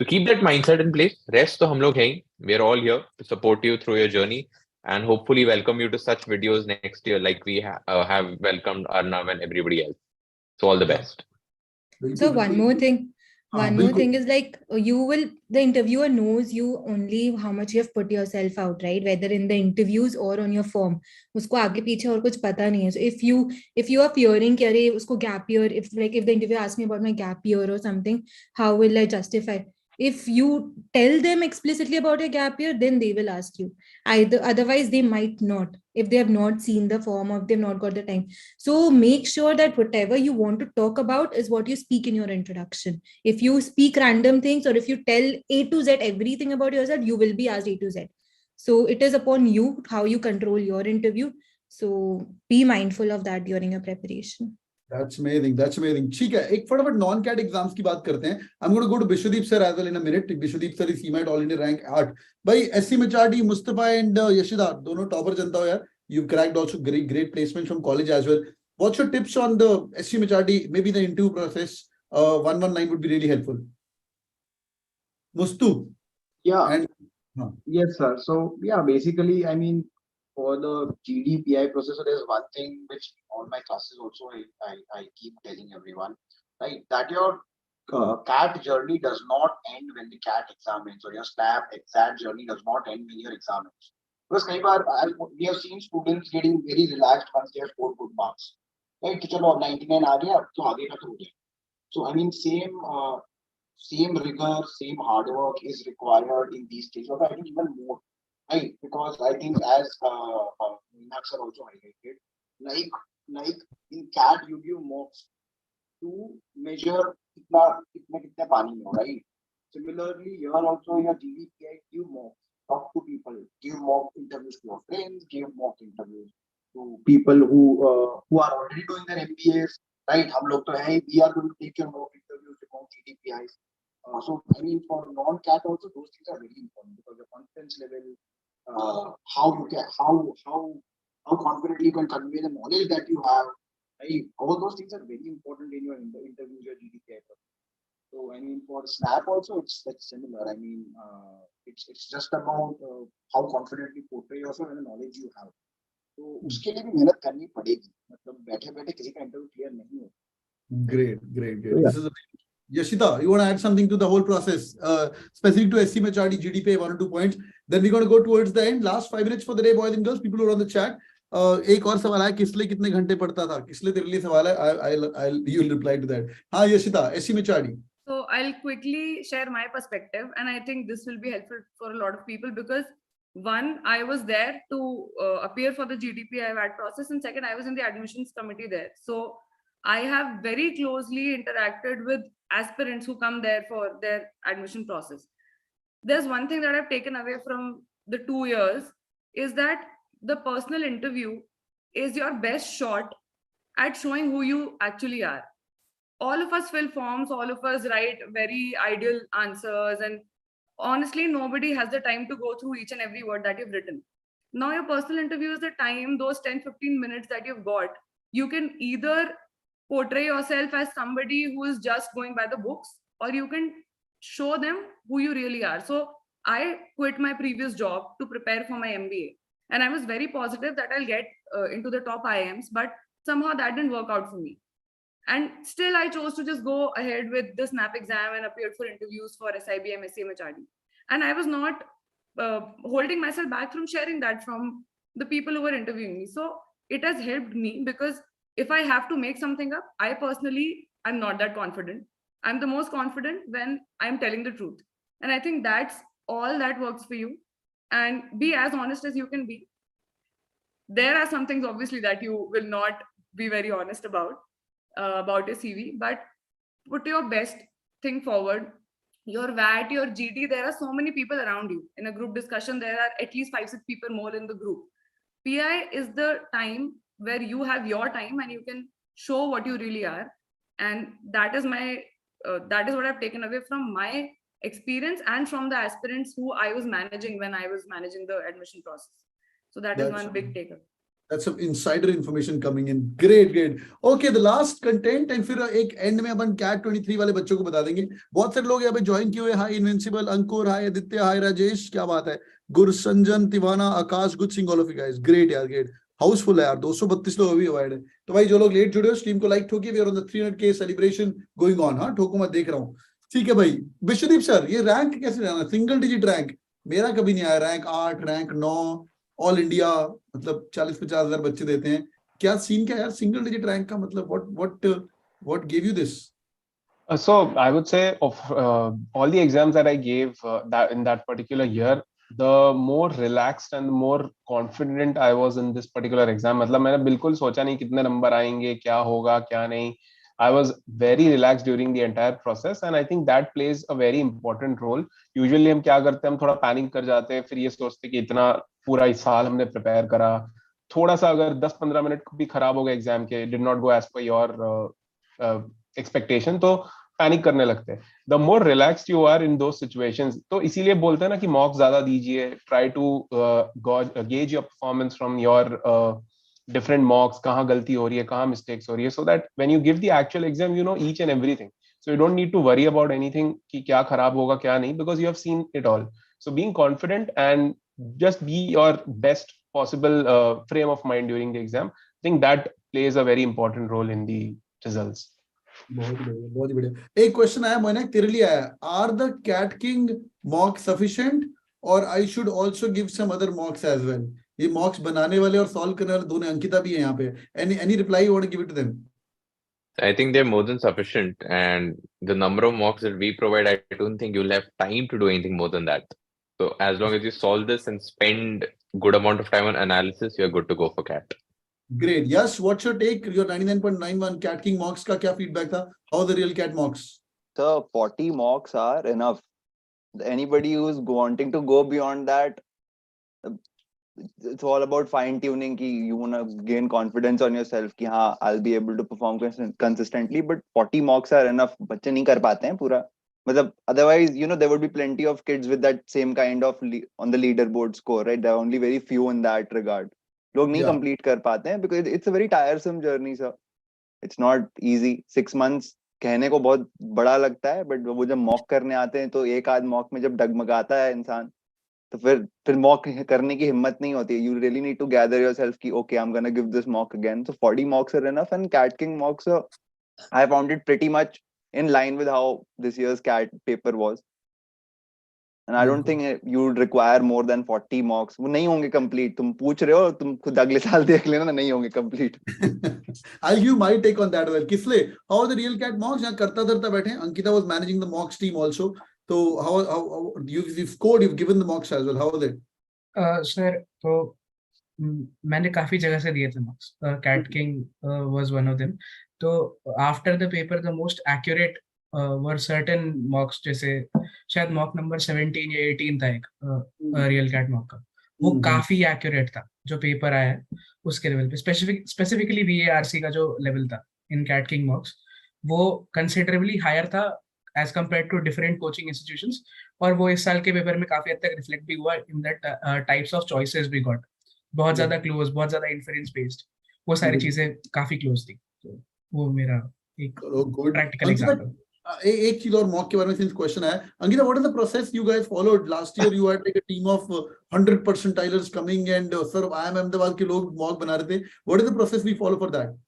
So keep that mindset in place. Rest तो हम लोग हैं ही. We are all here to support you through your journey. and hopefully welcome you to such videos next year, like we have welcomed Arnav and everybody else. So all the best. So one more thing. One more thing is like the interviewer knows you only how much you have put yourself out, right? Whether in the interviews or on your form. Usko आगे पीछे और कुछ पता नहीं है. So if you are fearing कि अरे उसको gap year, if the interviewer asks me about my gap year or something, how will I justify? If you tell them explicitly about your gap year, then they will ask you. Otherwise, they might not, if they have not seen the form or if they've not got the time. So make sure that whatever you want to talk about is what you speak in your introduction. If you speak random things or if you tell A to Z everything about yourself, you will be asked A to Z. So it is upon you how you control your interview. So be mindful of that during your preparation. That's amazing. That's amazing. ठीक है, एक फटाफट non-CAT exams की बात करते हैं. I'm going to go to Bishwadeep sir as well in a minute. Bishwadeep sir is CMAT All India rank 8. भाई SCMHRD, Mustafa and Yashida, दोनों topper जनता हो यार. You've cracked also great placements from college as well. What's your tips on the SCMHRD? Maybe the interview process. 119 would be really helpful. Mustu. Yeah. And yes, sir. So yeah, basically, I mean, for the GDPI process, so there's one thing which all my classes also I keep telling everyone, right? That your CAT journey does not end when the CAT exam ends, or your SNAP XAT journey does not end when your exam ends. Because we have seen students getting very relaxed once they have scored good marks, right? कि चलो 99 आ गया तो आगे का तो हो गया. So I mean, same rigor, same hard work is required in these stages. I think even more. Right, because I think as Meenakshi sir also highlighted, like in CAT you give mocks to measure kitna pani mein, right? Similarly, here also your GDPI give mocks, talk to people, give mock interviews to your friends, give mock interviews to people who are already doing their MBAs, right? हम लोग तो हैं, we are going to take your mock interviews to mock GDPIs. So I mean, for non-CAT also those things are very important because the confidence level. How confidently you can convey the knowledge that you have, right? All those things are very important in your interviews, your GDPI. So I mean, for SNAP also it's similar. I mean, it's just about how confidently portray yourself and the knowledge you have. तो उसके लिए भी मेहनत करनी पड़ेगी. मतलब बैठे किसी का इंटरव्यू क्लियर नहीं हो. Great. This is Yashita, you want to add something to the whole process, specific to SCMHRD, GDPI, 1 or 2 points. Then we're going to go towards the end. Last 5 minutes for the day, boys and girls. People who are on the chat. एक और सवाल है, किसले कितने घंटे पढ़ता था? किसले तेरे लिए सवाल है? You'll reply to that. हाँ, Yashita, SCMHRD. So I'll quickly share my perspective, and I think this will be helpful for a lot of people because one, I was there to appear for the GDPI VAT process, and second, I was in the admissions committee there. So I have very closely interacted with aspirants who come there for their admission process. There's one thing that I've taken away from the 2 years is that the personal interview is your best shot at showing who you actually are. All of us fill forms, all of us write very ideal answers, and honestly, nobody has the time to go through each and every word that you've written. Now, your personal interview is the time, those 10-15 minutes that you've got. You can either portray yourself as somebody who is just going by the books, or you can show them who you really are. So I quit my previous job to prepare for my MBA, and I was very positive that I'll get into the top IIMs, but somehow that didn't work out for me. And still I chose to just go ahead with the SNAP exam and appeared for interviews for SIBM, SCMHRD. And I was not holding myself back from sharing that from the people who were interviewing me. So it has helped me because if I have to make something up, I personally am not that confident. I'm the most confident when I'm telling the truth. And I think that's all that works for you. And be as honest as you can be. There are some things obviously that you will not be very honest about your CV, but put your best thing forward. Your VAT, your GT, there are so many people around you. In a group discussion, there are at least 5-6 people more in the group. PI is the time where you have your time and you can show what you really are. And that is what I've taken away from my experience and from the aspirants who I was managing when I was managing the admission process. So that's one big takeaway. That's some insider information coming in. Great, great. Okay, the last content and फिर एक end में अपन CAT 23 वाले बच्चों को बता देंगे. बहुत सारे लोग यहाँ पे ज्वाइन किए हुए. Hi Invincible, Ankur, hi Aditya, hi Rajesh. क्या बात है? गुरसंजन, तिवाना, आकाश, good seeing all of you guys. Great यार, great. हाउसफुल है यार, 232 लोग अभी अवॉइड है. तो भाई जो लोग लेट जुड़े हो स्ट्रीम को लाइक ठोकिए. We are on the 300K celebration going on. हाँ, ठोको मैं देख रहा हूँ. ठीक है भाई. विश्वदीप सर, ये रैंक कैसे जाना? सिंगल डिजिट रैंक मेरा कभी नहीं आया. रैंक 8, रैंक 9, ऑल इंडिया, मतलब 40-50 हजार बच्चे देते हैं. क्या सीन क्या यार सिंगल डिजिट रैंक का? मतलब what gave you this? So I would say of all the exams that I gave that in that particular year, the more relaxed and more confident I was in this particular exam. मतलब मैंने बिल्कुल सोचा नहीं कितने number आएंगे, क्या होगा, क्या नहीं. I was very relaxed during the entire process, and I think that plays a very important role. Usually हम क्या करते हैं, हम थोड़ा पैनिक कर जाते हैं, फिर ये सोचते हैं कि इतना पूरा इस साल हमने प्रिपेयर करा, थोड़ा सा अगर 10-15 मिनट भी खराब हो गए एग्जाम के, did not go as per your expectation, तो पैनिक करने लगते हैं. The more relaxed you are in those situations, तो इसीलिए बोलते हैं ना कि मॉक ज्यादा दीजिए. Try to gauge your performance from your different mocks, कहाँ गलती हो रही है, कहाँ मिस्टेक्स हो रही है, so that when you give the actual exam you know each and everything. So you don't need to worry about anything कि क्या खराब होगा क्या नहीं, because you have seen it all. So being confident and just be your best possible frame of mind during the exam. I think that plays a very important role in the results. बहुत बढ़िया, बहुत ही बढ़िया. एक question आया मोइनक तेरे लिए आया. Are the CATKing mock sufficient और I should also give some other mocks as well? ये मॉक्स बनाने वाले और सॉल्व करने वाले दोनों, अंकिता भी है यहाँ पे. Any reply you want to give it to them? I think they're more than sufficient, and the number of mocks that we provide, I don't think you'll have time to do anything more than that. So as long as you solve this and spend good amount of time on analysis, you're good to go for CAT. Great. Yes, what's your take? Your 99.91 CATKing mocks का क्या feedback था? How are the real CAT mocks? So 40 mocks are enough. Anybody who's wanting to go beyond that, it's all about fine tuning. Ki you want to gain confidence on yourself कि हाँ I'll be able to perform consistently. But 40 mocks are enough. बच्चे नहीं कर पाते हैं पूरा. मतलब otherwise, you know, there would be plenty of kids with that same kind of on the leaderboard score, right? There are only very few in that regard. लोग नहीं complete कर पाते हैं because it's a very tiresome journey, sir. It's not easy. 6 months कहने को बहुत बड़ा लगता है, but वो जब मॉक करने आते हैं तो एक आध मॉक में जब डगमगाता है इंसान, तो फिर मॉक करने की हिम्मत नहीं होती है. You really need to gather yourself कि okay, I'm gonna give this mock again. So 40 mocks are enough, and CATKing mocks are, I found it pretty much in line with how this year's CAT paper was. And I don't think you would require more than 40 mocks. वो नहीं होंगे complete. तुम पूछ रहे हो, तुम खुद अगले साल देख लेना, नहीं होंगे complete. I'll give my take on that well. किसले? How are the real CAT mocks? यहाँ करता धरता बैठे हैं. Ankita was managing the mocks team also. So how you've scored, you've given the mocks as well. How are they? Sir, तो मैंने काफी जगह से दिए थे मॉक्स. CATKing was one of them. तो after the paper, the most accurate were certain mocks, जैसे शायद मॉक नंबर 17 या 18 था एक रियल कैट मॉक का. वो काफी एक्यूरेट था जो पेपर आया है उसके लेवल पे. स्पेसिफिकली VARC का जो लेवल था इन CATKing मॉक्स, वो कंसिडरेबली हायर था as compare to different coaching institutions. और वो इस साल के पेपर में काफी हद तक रिफ्लेक्ट भी हुआ in that types of choices we got. बहुत ज्यादा क्लोज, बहुत ज्यादा इन्फरेंस बेस्ड, वो सारी चीजें काफी क्लोज थी. तो वो मेरा एक प्रैक्टिकल एग्जांपल. एक चीज और मॉक के बारे में सिंस क्वेश्चन है, Ankita, what is the process you guys followed? Last year you had like a team of 100 percentiles coming and sir IIM Ahmedabad के लोग मॉक बना रहे थे. What is the process we follow for that?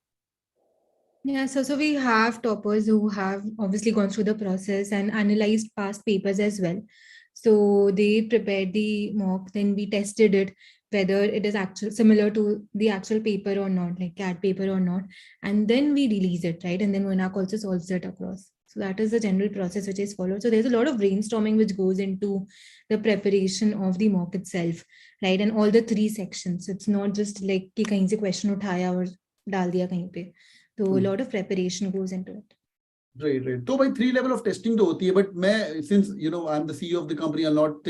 Yeah, so we have toppers who have obviously gone through the process and analyzed past papers as well. So they prepared the mock, then we tested it, whether it is actually similar to the actual paper or not, like CAT paper or not, and then we release it, right? And then Monak also solves it across. So that is the general process which is followed. So there's a lot of brainstorming which goes into the preparation of the mock itself, right? And all the 3 sections. It's not just like कि कहीं से question उठाया और डाल दिया कहीं पे. So a lot of preparation goes into it. Right. तो भाई 3 level of testing तो होती है, but मैं since you know I'm the CEO of the company, I'll not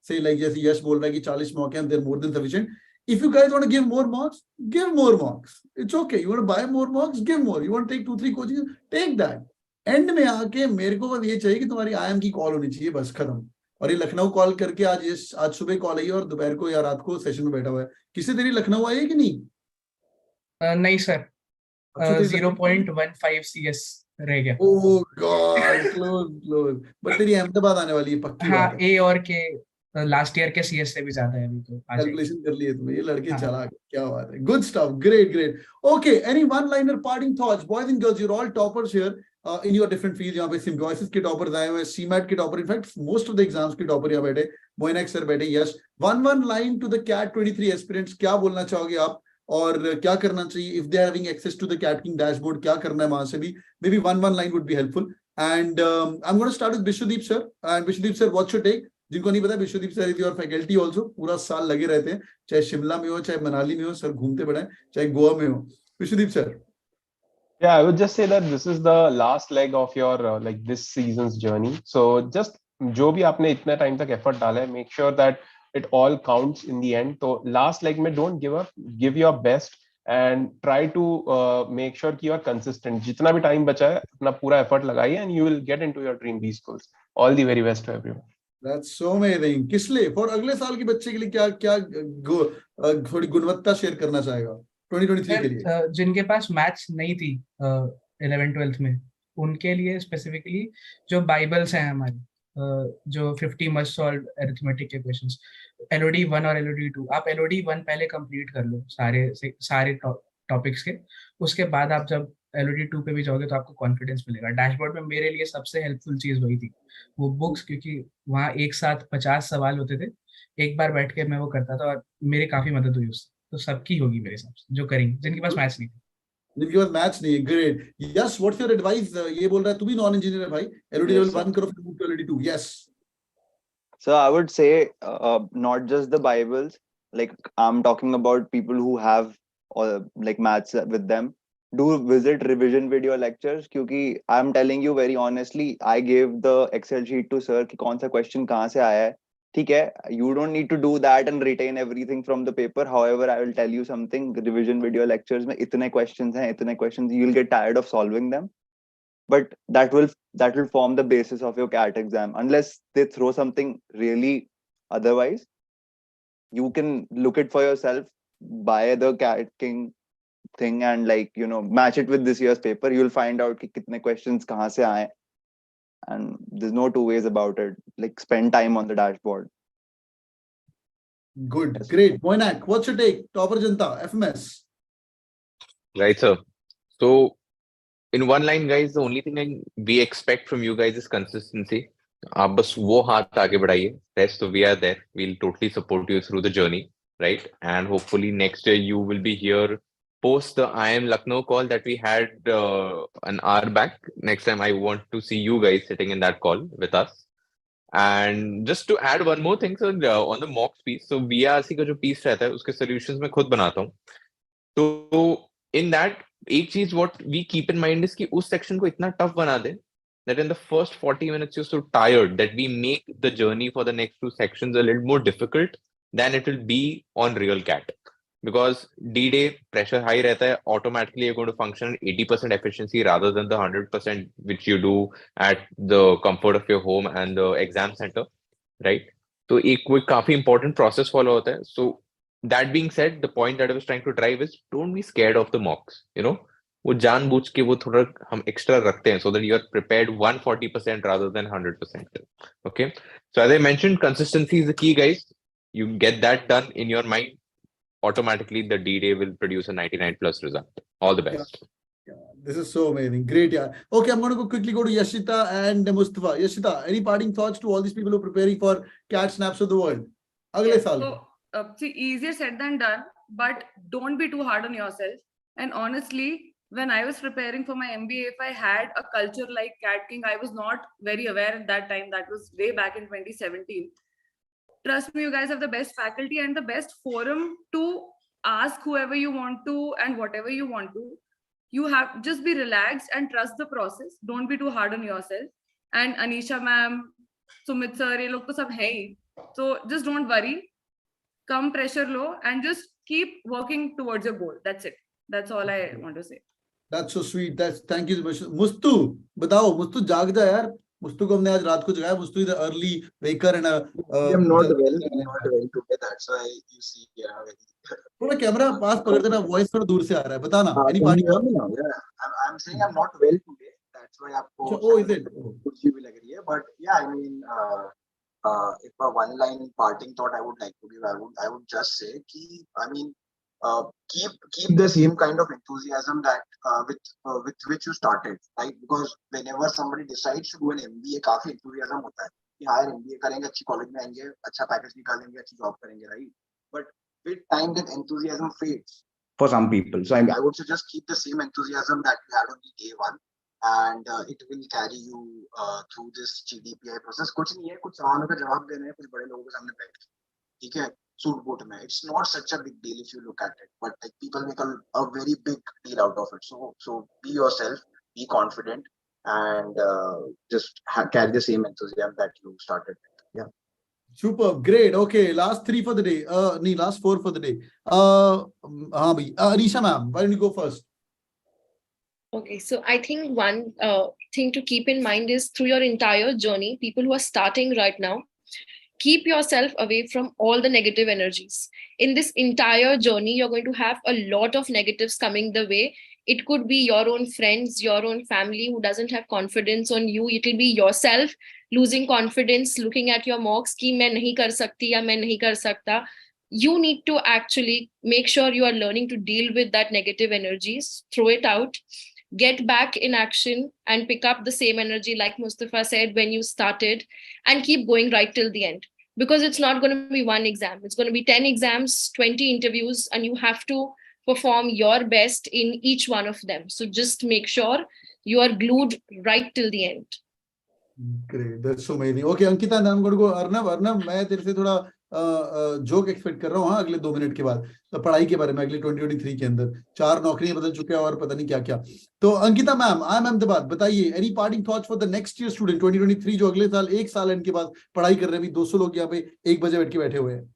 say like जैसे यश बोल रहा है कि 40 mock हैं, they're more than sufficient. If you guys want to give more mocks, give more mocks. It's okay. You want to buy more mocks, give more. You want to take 2-3 coaching, take that. And में आके मेरे को बस ये चाहिए कि तुम्हारी IIM की कॉल होनी चाहिए, बस खत्म. और ये लखनऊ कॉल करके आज सुबह कॉल आई और दोपहर को या रात को सेशन में बैठा हुआ है. किसी तेरी लखनऊ आई है कि नहीं? नहीं सर, अच्छा, तेरी 0.15 CS रह गया। ओह गॉड, क्लोज। बट तेरी अहमदाबाद आने वाली है, पक्की हाँ, बात है। ए और के लास्ट ईयर के CS से भी ज्यादा है अभी, तो आ जाएगी। कैलकुलेशन कर लिए तुम्हें, ये लड़के हाँ। चला गए, क्या बात है, good stuff, great. Okay, any one liner parting thoughts, boys and girls, you are all toppers here in your different field. यहाँ पे सिम्बायोसिस के टॉपर्स आए हुए, सीमैट के topper, in fact most of the exams के टॉपर यहाँ बैठे, मोइनक सर बैठे। Yes, one line to the CAT 23 aspirants, क्या बोलना चाहोगे आप और क्या करना चाहिए if they are having access to the कैटकिंग dashboard, क्या करना है वहां से भी, maybe one line would be helpful. And I am going to start with Vishwadeep sir. And Vishwadeep sir, what's your take? जिनको नहीं पता, Vishwadeep sir is your faculty also, पूरा साल लगे रहते हैं, चाहे शिमला में हो, चाहे मनाली में हो, सर घूमते पड़े, चाहे गोवा में हो। Vishwadeep sir. Yeah, I would just say that this is the last leg of your like this season's journey. So just जो भी आपने इतना टाइम तक एफर्ट डाला है, make sure that it all counts in the end. तो last leg में don't give up, give your best and try to make sure कि you are consistent. जितना भी टाइम बचा है अपना पूरा एफर्ट लगाइए and you will get into your dream B schools. All the very best to everyone. That's so amazing. Kisle for अगले साल के बच्चे के लिए क्या क्या थोड़ी गुणवत्ता शेयर करना चाहेगा 2023 के लिए? जिनके पास मैथ्स नहीं थी 11th-12th में, उनके लिए स्पेसिफिकली जो बाइबल्स हैं हमारी, जो 50 मस्ट सॉल्व अरिथमेटिक के क्वेश्चंस, LOD 1 और LOD 2, आप LOD 1 पहले कंप्लीट कर लो सारे टॉपिक्स के, उसके बाद आप जब LOD 2 पे भी जाओगे तो आपको कॉन्फिडेंस मिलेगा। डैशबोर्ड में मेरे लिए सबसे हेल्पफुल चीज वही थी, वो बुक्स, क्योंकि वहाँ एक साथ 50 सवाल होते थे, एक बार बैठ के मैं वो करता था और मेरी काफी मदद हुई उससे। तो सबकी होगी मेरे हिसाब से जो करेंगे, जिनके पास मैथ्स नहीं थी। जिनके पास मैथ्स नहीं है, great. Yes, what's your advice? ये बोल रहा है तू भी नॉन इंजीनियर है भाई, LOD Yes, लेवल sir. 1 करो फिर move to LOD 2। Yes. So I would say not just the Bibles, like I'm talking about people who have like maths with them. Do visit revision video lectures, क्योंकि I'm telling you very honestly, I gave the Excel sheet to sir कि कौन सा question कहाँ से आया है, ठीक है? You don't need to do that and retain everything from the paper. However, I will tell you something, revision video lectures में इतने questions हैं, इतने questions, you'll get tired of solving them. But that will form the basis of your CAT exam. Unless they throw something really otherwise, you can look it for yourself, buy the CATKing thing and match it with this year's paper. You'll find out कि कितने questions कहाँ से आए, and there's no two ways about it. Like spend time on the dashboard. Good, Yes. great. Moinak, what's your take? Topper Janta, FMS. Right, sir. So in one line, guys, the only thing we expect from you guys is consistency. आप बस वो हाथ आगे बढ़ाइए, rest we are there. We'll totally support you through the journey, right? And hopefully next year you will be here post the IIM Lucknow call that we had an hour back. Next time I want to see you guys sitting in that call with us. And just to add one more thing, sir, on the mocks piece, so VRC का जो piece रहता है उसके solutions मैं खुद बनाता हूँ. तो in that एक चीज what we keep in mind is कि उस section को इतना tough बना दे that in the first 40 minutes you're so tired that we make the journey for the next two sections a little more difficult than it will be on real CAT. Because D-Day pressure high रहता है, automatically you're going to function at 80% efficiency rather than the 100% which you do at the comfort of your home and the exam center, right? तो एक कोई काफी important process follow होता है. So that being said, the point that I was trying to drive is don't be scared of the mocks, you know. वो जानबूझ के वो थोड़ा हम एक्स्ट्रा रखते हैं so that you are prepared 140% rather than 100%. Okay, so as I mentioned, consistency is the key, guys. You get that done in your mind, automatically the D-Day will produce a 99 plus result. All the best. Yeah, this is so amazing. Great, yeah. Okay, I'm going to quickly go to Yashita and Mustafa. Yashita, any parting thoughts to all these people who are preparing for CAT snaps of the world? Agle saal. So, see, easier said than done, but don't be too hard on yourself. And honestly, when I was preparing for my MBA, if I had a culture like CATKing, I was not very aware at that time. That was way back in 2017. Trust me, you guys have the best faculty and the best forum to ask whoever you want to and whatever you want to. You have just be relaxed and trust the process. Don't be too hard on yourself. And Anisha ma'am, Sumit sir, ye log to sab hai hi. So just don't worry. Come pressure low and just keep working towards your goal. That's it. That's all I want to say. That's so sweet. Thank you so much. Mustu, बताओ, Mustu जाग जा यार. Mustu को हमने आज रात को जगाया. Mustu is an early waker and I'm not well today. That's why you see. थोड़ा कैमरा पास पकड़ देना, वॉइस थोड़ा दूर से आ रहा है, बताना. Any Can parting you hear thoughts? me now? Yeah, I'm saying I'm not well today. That's why आपको Oh, is it? कुर्सी भी लग रही है. But yeah, I mean, if a one-line parting thought I would like to give, I would just say कि I mean, keep the same kind of enthusiasm that with which you started, right? Because whenever somebody decides to do an MBA, काफी enthusiasm होता है कि हाँ यार MBA करेंगे, अच्छी college में आएंगे, अच्छा पैकेज निकालेंगे, अच्छी जॉब करेंगे, right? But with time, that enthusiasm fades for some people. So I would say just keep the same enthusiasm that you had on the day one, and it will carry you through this GDPI process. कुछ नहीं है, कुछ सवालों का जवाब देने हैं, कुछ बड़े लोगों के सामने बैठ के, ठीक है, सूट बूट में. It's not such a big deal if you look at it, but like people make a very big deal out of it. So be yourself, be confident, and just carry the same enthusiasm that you started with. Yeah. Super, great. Okay, last 3 for the day. No, last 4 for the day. हाँ भाई, Anisha ma'am, why don't you go first? Okay, so I think one thing to keep in mind is through your entire journey, people who are starting right now, keep yourself away from all the negative energies. In this entire journey, you're going to have a lot of negatives coming the way. It could be your own friends, your own family who doesn't have confidence on you. It will be yourself losing confidence, looking at your mocks, ki main nahi kar sakti ya main nahi kar sakta. You need to actually make sure you are learning to deal with that negative energies, throw it out, get back in action and pick up the same energy like Mustafa said when you started, and keep going right till the end. Because it's not going to be one exam. It's going to be 10 exams, 20 interviews, and you have to perform your best in each one of them. So just make sure you are glued right till the end. Great, that's so amazing. Okay, Ankita, and I'm going to go Arnav, मैं तेरे से थोड़ा joke expect कर रहा हूँ. हाँ, अगले 2 minute के बाद तो पढ़ाई के बारे में अगले 2023 के अंदर 4 नौकरियां बदल चुके हैं और पता नहीं क्या क्या. तो Ankita ma'am, I am Ahmedabad, बताइए any parting thoughts for the next year student 2023 जो अगले साल 1 साल इनके बाद पढ़ाई कर रहे हैं. अभी 200 लोग यहाँ पे 1 बजे बैठ के बैठे हुए हैं.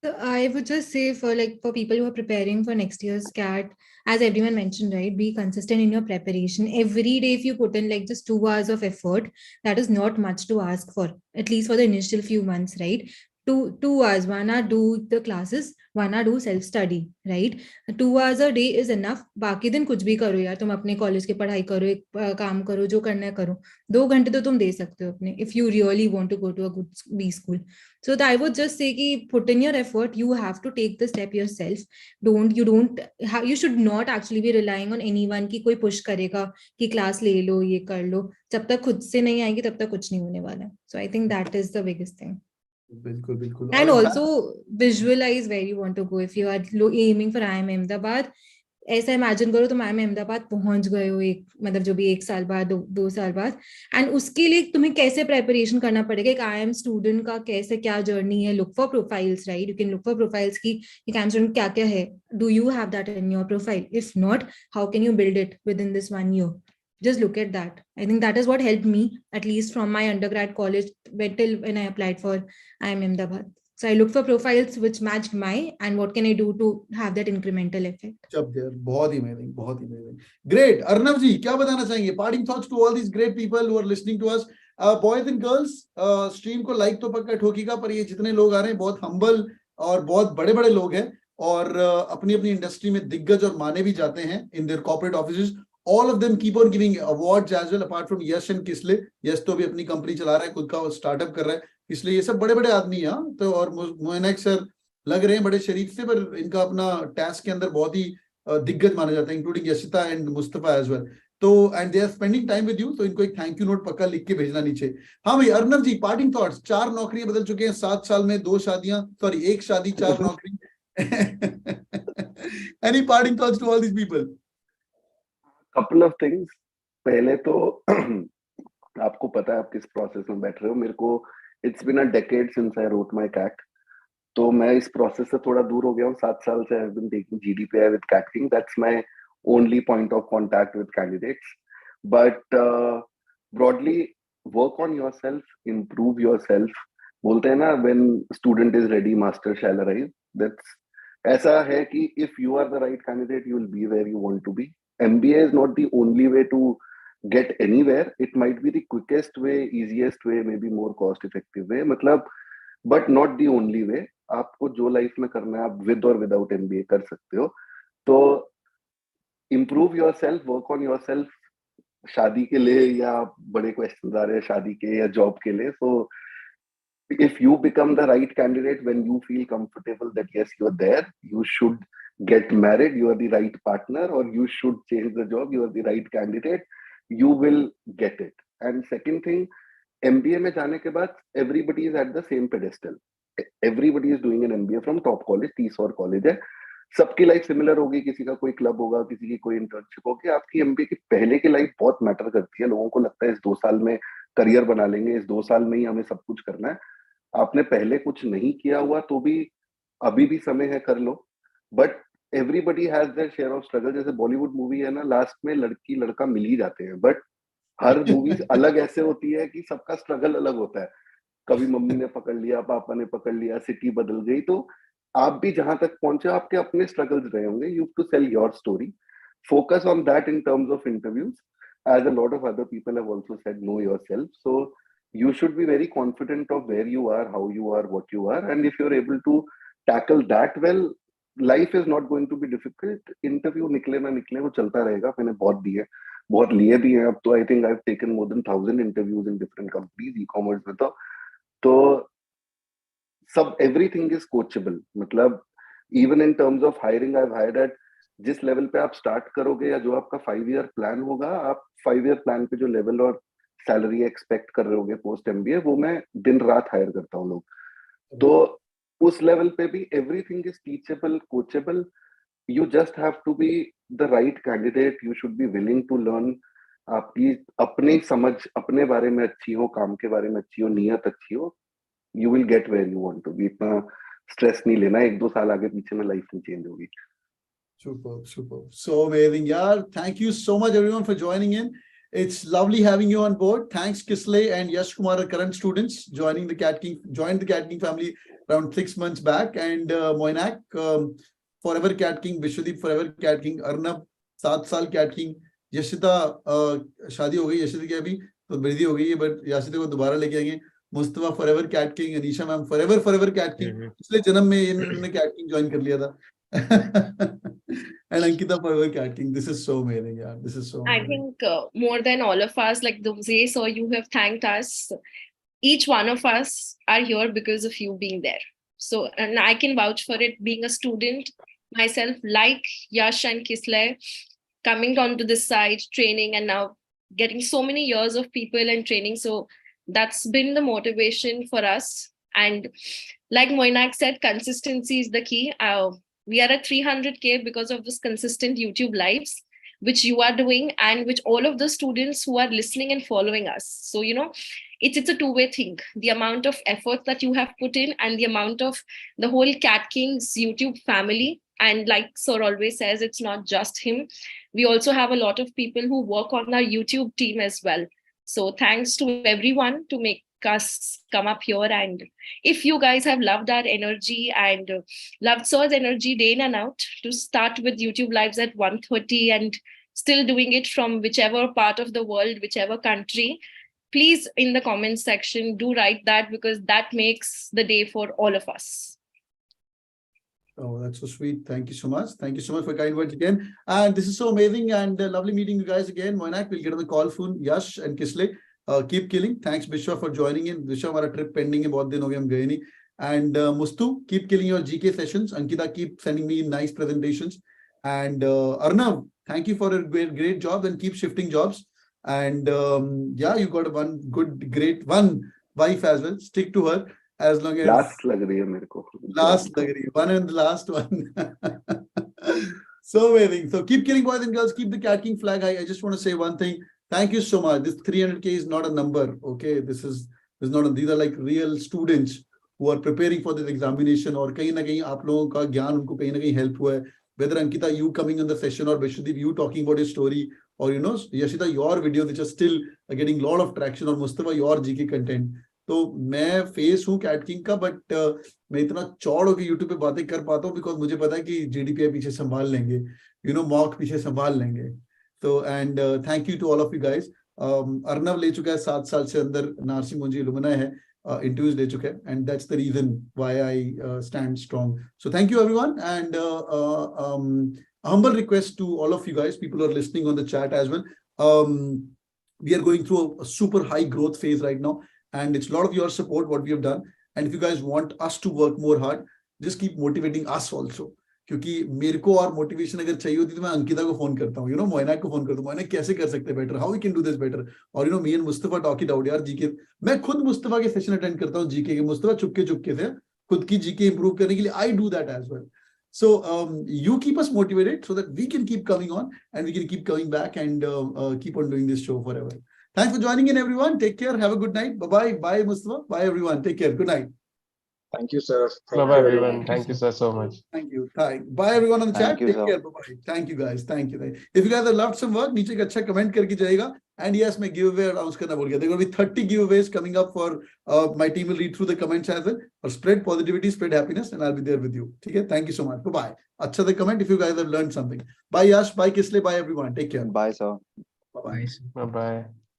So I would just say for people who are preparing for next year's CAT, as everyone mentioned, right, be consistent in your preparation. Every day, if you put in like just 2 hours of effort, that is not much to ask for, at least for the initial few months, right? 2 hours, 1 hour do the classes, 1 hour do self-study, right? 2 hours a day is enough. बाकी दिन कुछ भी करो यार, तुम अपने college की पढ़ाई करो, एक काम करो, जो करना है करो. 2 घंटे तो तुम दे सकते हो अपने, if you really want to go to a good B school. So I would just say कि put in your effort. You have to take the step yourself. You should not actually be relying on anyone कि कोई push करेगा कि class ले लो, ये कर लो. जब तक खुद से नहीं आएगी तब तक कुछ नहीं होने वाला. So I think that is the biggest thing. बिल्कुल बिल्कुल. And also visualize where you want to go. If you are aiming for IIM Ahmedabad, ऐसा इमेजिन करो तुम IIM अहमदाबाद पहुंच गए हो, एक मतलब जो भी 1 साल बाद 2 साल बाद, एंड उसके लिए तुम्हें कैसे प्रेपरेशन करना पड़ेगा. एक IIM स्टूडेंट का कैसे क्या जर्नी है. Look for profiles, right? You can look for profiles की IIM स्टूडेंट क्या क्या है. Do you have that in your profile? If not, how can you build it with in this 1 year? Just look at that. I think that is what helped me, at least from my undergrad college till when I applied for IIM Ahmedabad. So I looked for profiles which matched my, and what can I do to have that incremental effect. जब देर, बहुत ही amazing, बहुत ही amazing. Great. Arnav ji, क्या बताना चाहेंगे? Parting thoughts to all these great people who are listening to us. Boys and girls, stream को like तो पक्का ठोकीगा, पर ये जितने लोग आ रहे हैं बहुत हम्बल और बहुत बड़े बड़े लोग हैं और अपनी अपनी इंडस्ट्री में दिग्गज और माने भी जाते हैं in their corporate offices. All of them keep on giving awards as well, apart from Yash and Kisle. Yash तो भी अपनी कंपनी चला रहा है, खुद का स्टार्टअप कर रहा है, इसलिए ये सब बड़े बड़े आदमी हैं. तो और मोइनक सर लग रहे हैं बड़े शरीफ से, पर इनका अपना टास्क के अंदर बहुत ही दिग्गज माना जाता है, including Yashita and Mustafa as well. तो and they are spending time with you, तो इनको एक थैंक यू नोट पक्का लिख के भेजना नीचे. हाँ भाई अर्नव जी, पार्टिंग थॉट्स. 4 नौकरियां बदल चुके हैं 7 साल में, 2 शादियां, सॉरी 1 शादी 4 नौकरी. Any parting thoughts to all these people? couple of things. पहले तो आपको पता है आप किस प्रोसेस में बैठ रहे हो. मेरे को it's been a decade since I wrote my CAT, तो मैं इस प्रोसेस से थोड़ा दूर हो गया हूँ. 7 साल से I have been taking GDPI with CATKing. That's my only point of contact with candidates. But broadly work on yourself, improve yourself. बोलते हैं ना, when student is ready master shall arrive. That's ऐसा है कि if you are the right candidate you will be where you want to be. MBA is not the only way to get anywhere. It might be the quickest way, easiest way, maybe more cost effective way. मतलब but not the only way. आपको जो life में करना है आप with और without MBA कर सकते हो। तो improve your self, work on your self, शादी के लिए या बड़े क्वेश्चन आ रहे हैं शादी के या जॉब के लिए। सो if you become the right candidate when you feel comfortable that yes you are there, you should get married, you are the right partner, or you should change the job, you are the right candidate, you will get it. And second thing, MBA में जाने के बाद everybody is at the same pedestal, everybody is doing an MBA from top college, 30 और college है, सबकी life similar होगी, किसी का कोई क्लब होगा, किसी की कोई इंटर्नशिप होगी। आपकी MBA की पहले की लाइफ बहुत मैटर करती है। लोगों को लगता है इस 2 साल में करियर बना लेंगे, इस 2 साल में ही हमें सब कुछ करना है। आपने पहले कुछ नहीं किया हुआ तो भी अभी भी समय है, कर लो। But everybody has their share of struggle. जैसे बॉलीवुड मूवी है ना, लास्ट में लड़की लड़का मिल ही जाते हैं, बट हर मूवी अलग ऐसे होती है कि सबका स्ट्रगल अलग होता है। कभी मम्मी ने पकड़ लिया, पापा ने पकड़ लिया, सिटी बदल गई। तो आप भी जहां तक पहुंचे आपके अपने स्ट्रगल्स रहे होंगे। You to sell your story, focus on that in terms of interviews, as a lot of other people have also said, know yourself. So you should be very confident of where you are, how you are, what you are, and if you're able to tackle that well, life is not going to be difficult. Interview निकले ना निकले वो चलता रहेगा। मैंने बहुत दिए, बहुत लिए भी हैं। अब तो I think I've taken more than 1000 interviews in different companies, e-commerce में। तो सब everything is coachable। मतलब even in terms of hiring, I've hired at जिस लेवल पे आप स्टार्ट करोगे या जो आपका 5-year प्लान होगा, आप 5-year प्लान पे जो लेवल और सैलरी एक्सपेक्ट कर रहे होगे पोस्ट MBA, वो मैं दिन रात हायर करता हूँ लोग। तो उस लेवल पे भी everything is teachable, coachable. You just have to be the right candidate, you should be willing to learn. आपकी अपनी समझ अपने बारे में अच्छी हो, काम के बारे में अच्छी हो, नियत अच्छी हो, you will get where you want to be. इतना स्ट्रेस नहीं लेना, 1-2 साल आगे पीछे में लाइफ नहीं चेंज होगी। Superb, superb. So amazing. Yeah, thank you so much everyone for joining in. It's lovely having you on board. Thanks Kisley and Yash Kumar, our current students, joined the CATKing family around 6 months back. And Moinak, forever CATKing, Vishwadeep forever CATKing, Arnab 7 साल CATKing, Yashita शादी हो गई, यशिता की अभी तो वृद्धि हो गई है, बट यशिता को दोबारा लेके आएंगे। Mustafa forever CATKing, Anisha ma'am forever CATKing, पिछले जन्म में इन्होंने CATKing ज्वाइन कर लिया था। And Ankita forever CATKing. This is so amazing, yeah. This is so amazing. I think more than all of us, like Dumze, so you have thanked us. Each one of us are here because of you being there. So, and I can vouch for it, being a student myself, like Yash and Kisley, coming onto this side, training, and now getting so many years of people and training. So that's been the motivation for us. And like Moinak said, consistency is the key. We are at 300K because of this consistent YouTube lives, which you are doing, and which all of the students who are listening and following us. So, you know, it's a two-way thing. The amount of effort that you have put in and the amount of the whole CATKing's YouTube family. And like Sir always says, it's not just him. We also have a lot of people who work on our YouTube team as well. So thanks to everyone to make us come up here. And if you guys have loved our energy and loved Sir's energy day in and out, to start with YouTube lives at 1:30 and still doing it from whichever part of the world, whichever country, please in the comments section do write that, because that makes the day for all of us. Oh, that's so sweet. Thank you so much. Thank you so much for kind words again. And this is so amazing and lovely meeting you guys again. Moinak, we'll get on the call soon. Yash and Kisley. Keep killing. Thanks Vishwa for joining in. Vishwa, हमारा trip pending है, बहुत दिन हो गए हम गए नहीं. And Mustu, keep killing your GK sessions. Ankita, keep sending me nice presentations. And Arnav, thank you for a great job, and keep shifting jobs. And yeah, you got great wife as well. Stick to her as long as last लग रही है मेरे को. Last लग रही है. One and the last one. So amazing. So keep killing, boys and girls. Keep the CATKing flag high. I just want to say one thing. Thank you so much. This 300K is not a number. Okay, this is not a, these are like real students who are preparing for this examination. और कहीं ना कहीं आप लोगों का ज्ञान उनको कहीं ना कहीं help हुआ है. Whether Ankita, you coming on the session, or Vishwadeep, you talking about your story, or you know, Yashita, your videos which are still getting a lot of traction, or Mustafa, your GK content. तो मैं face हूँ CATKing का, but मैं इतना चौड़ होकर YouTube पे बातें कर पाता हूँ बिकॉज मुझे पता है कि GDPI पीछे संभाल लेंगे, यू नो, मॉक पीछे संभाल लेंगे. तो and thank you to all of you guys. Arnav ले चुका है 7 साल से अंदर, नारसिंह मुंजी लुमना है, interviews ले चुके हैं, and that's the reason why I stand strong. So thank you everyone, and a humble request to all of you guys, people who are listening on the chat as well. We are going through a super high growth phase right now, and it's a lot of your support what we have done. And if you guys want us to work more hard, just keep motivating us also. क्योंकि मेरे को और motivation अगर चाहिए होती तो मैं अंकिता को फोन करता हूँ, मोइना को फोन करता हूँ, मोइना कैसे कर सकते हैं better, how we can do this better, और me and Mustafa talk it out यार जीके. मैं खुद मुस्तफा के सेशन अटेंड करता हूँ जीके के, मुस्तफा चुपके से खुद की जीके इंप्रूव करने के लिए. I do that as well. So you keep us motivated so that we can keep coming on and we can keep coming back and keep on doing this show forever. Thanks for joining in everyone. Take care. Have a good night. Bye-bye. Bye Mustafa. Bye everyone. Take care. Good night. Thank you, sir. Bye-bye, everyone. Thank you, sir, so much. Thank you. Bye everyone on the chat. Thank you, Take sir. care. Bye-bye. Thank you guys. Thank you. If you guys have loved some work, नीचे एक अच्छा comment करके जाइएगा. And yes, मैं giveaway announce करना भूल गया. There will be 30 giveaways coming up for my team will read through the comments as well. Or spread positivity, spread happiness, and I'll be there with you. Okay? Thank you so much. Bye-bye. अच्छा the comment if you guys have learned something. Bye Yash. Bye Kisley. Bye everyone. Take care. Bye, sir. Bye-bye. Bye-bye.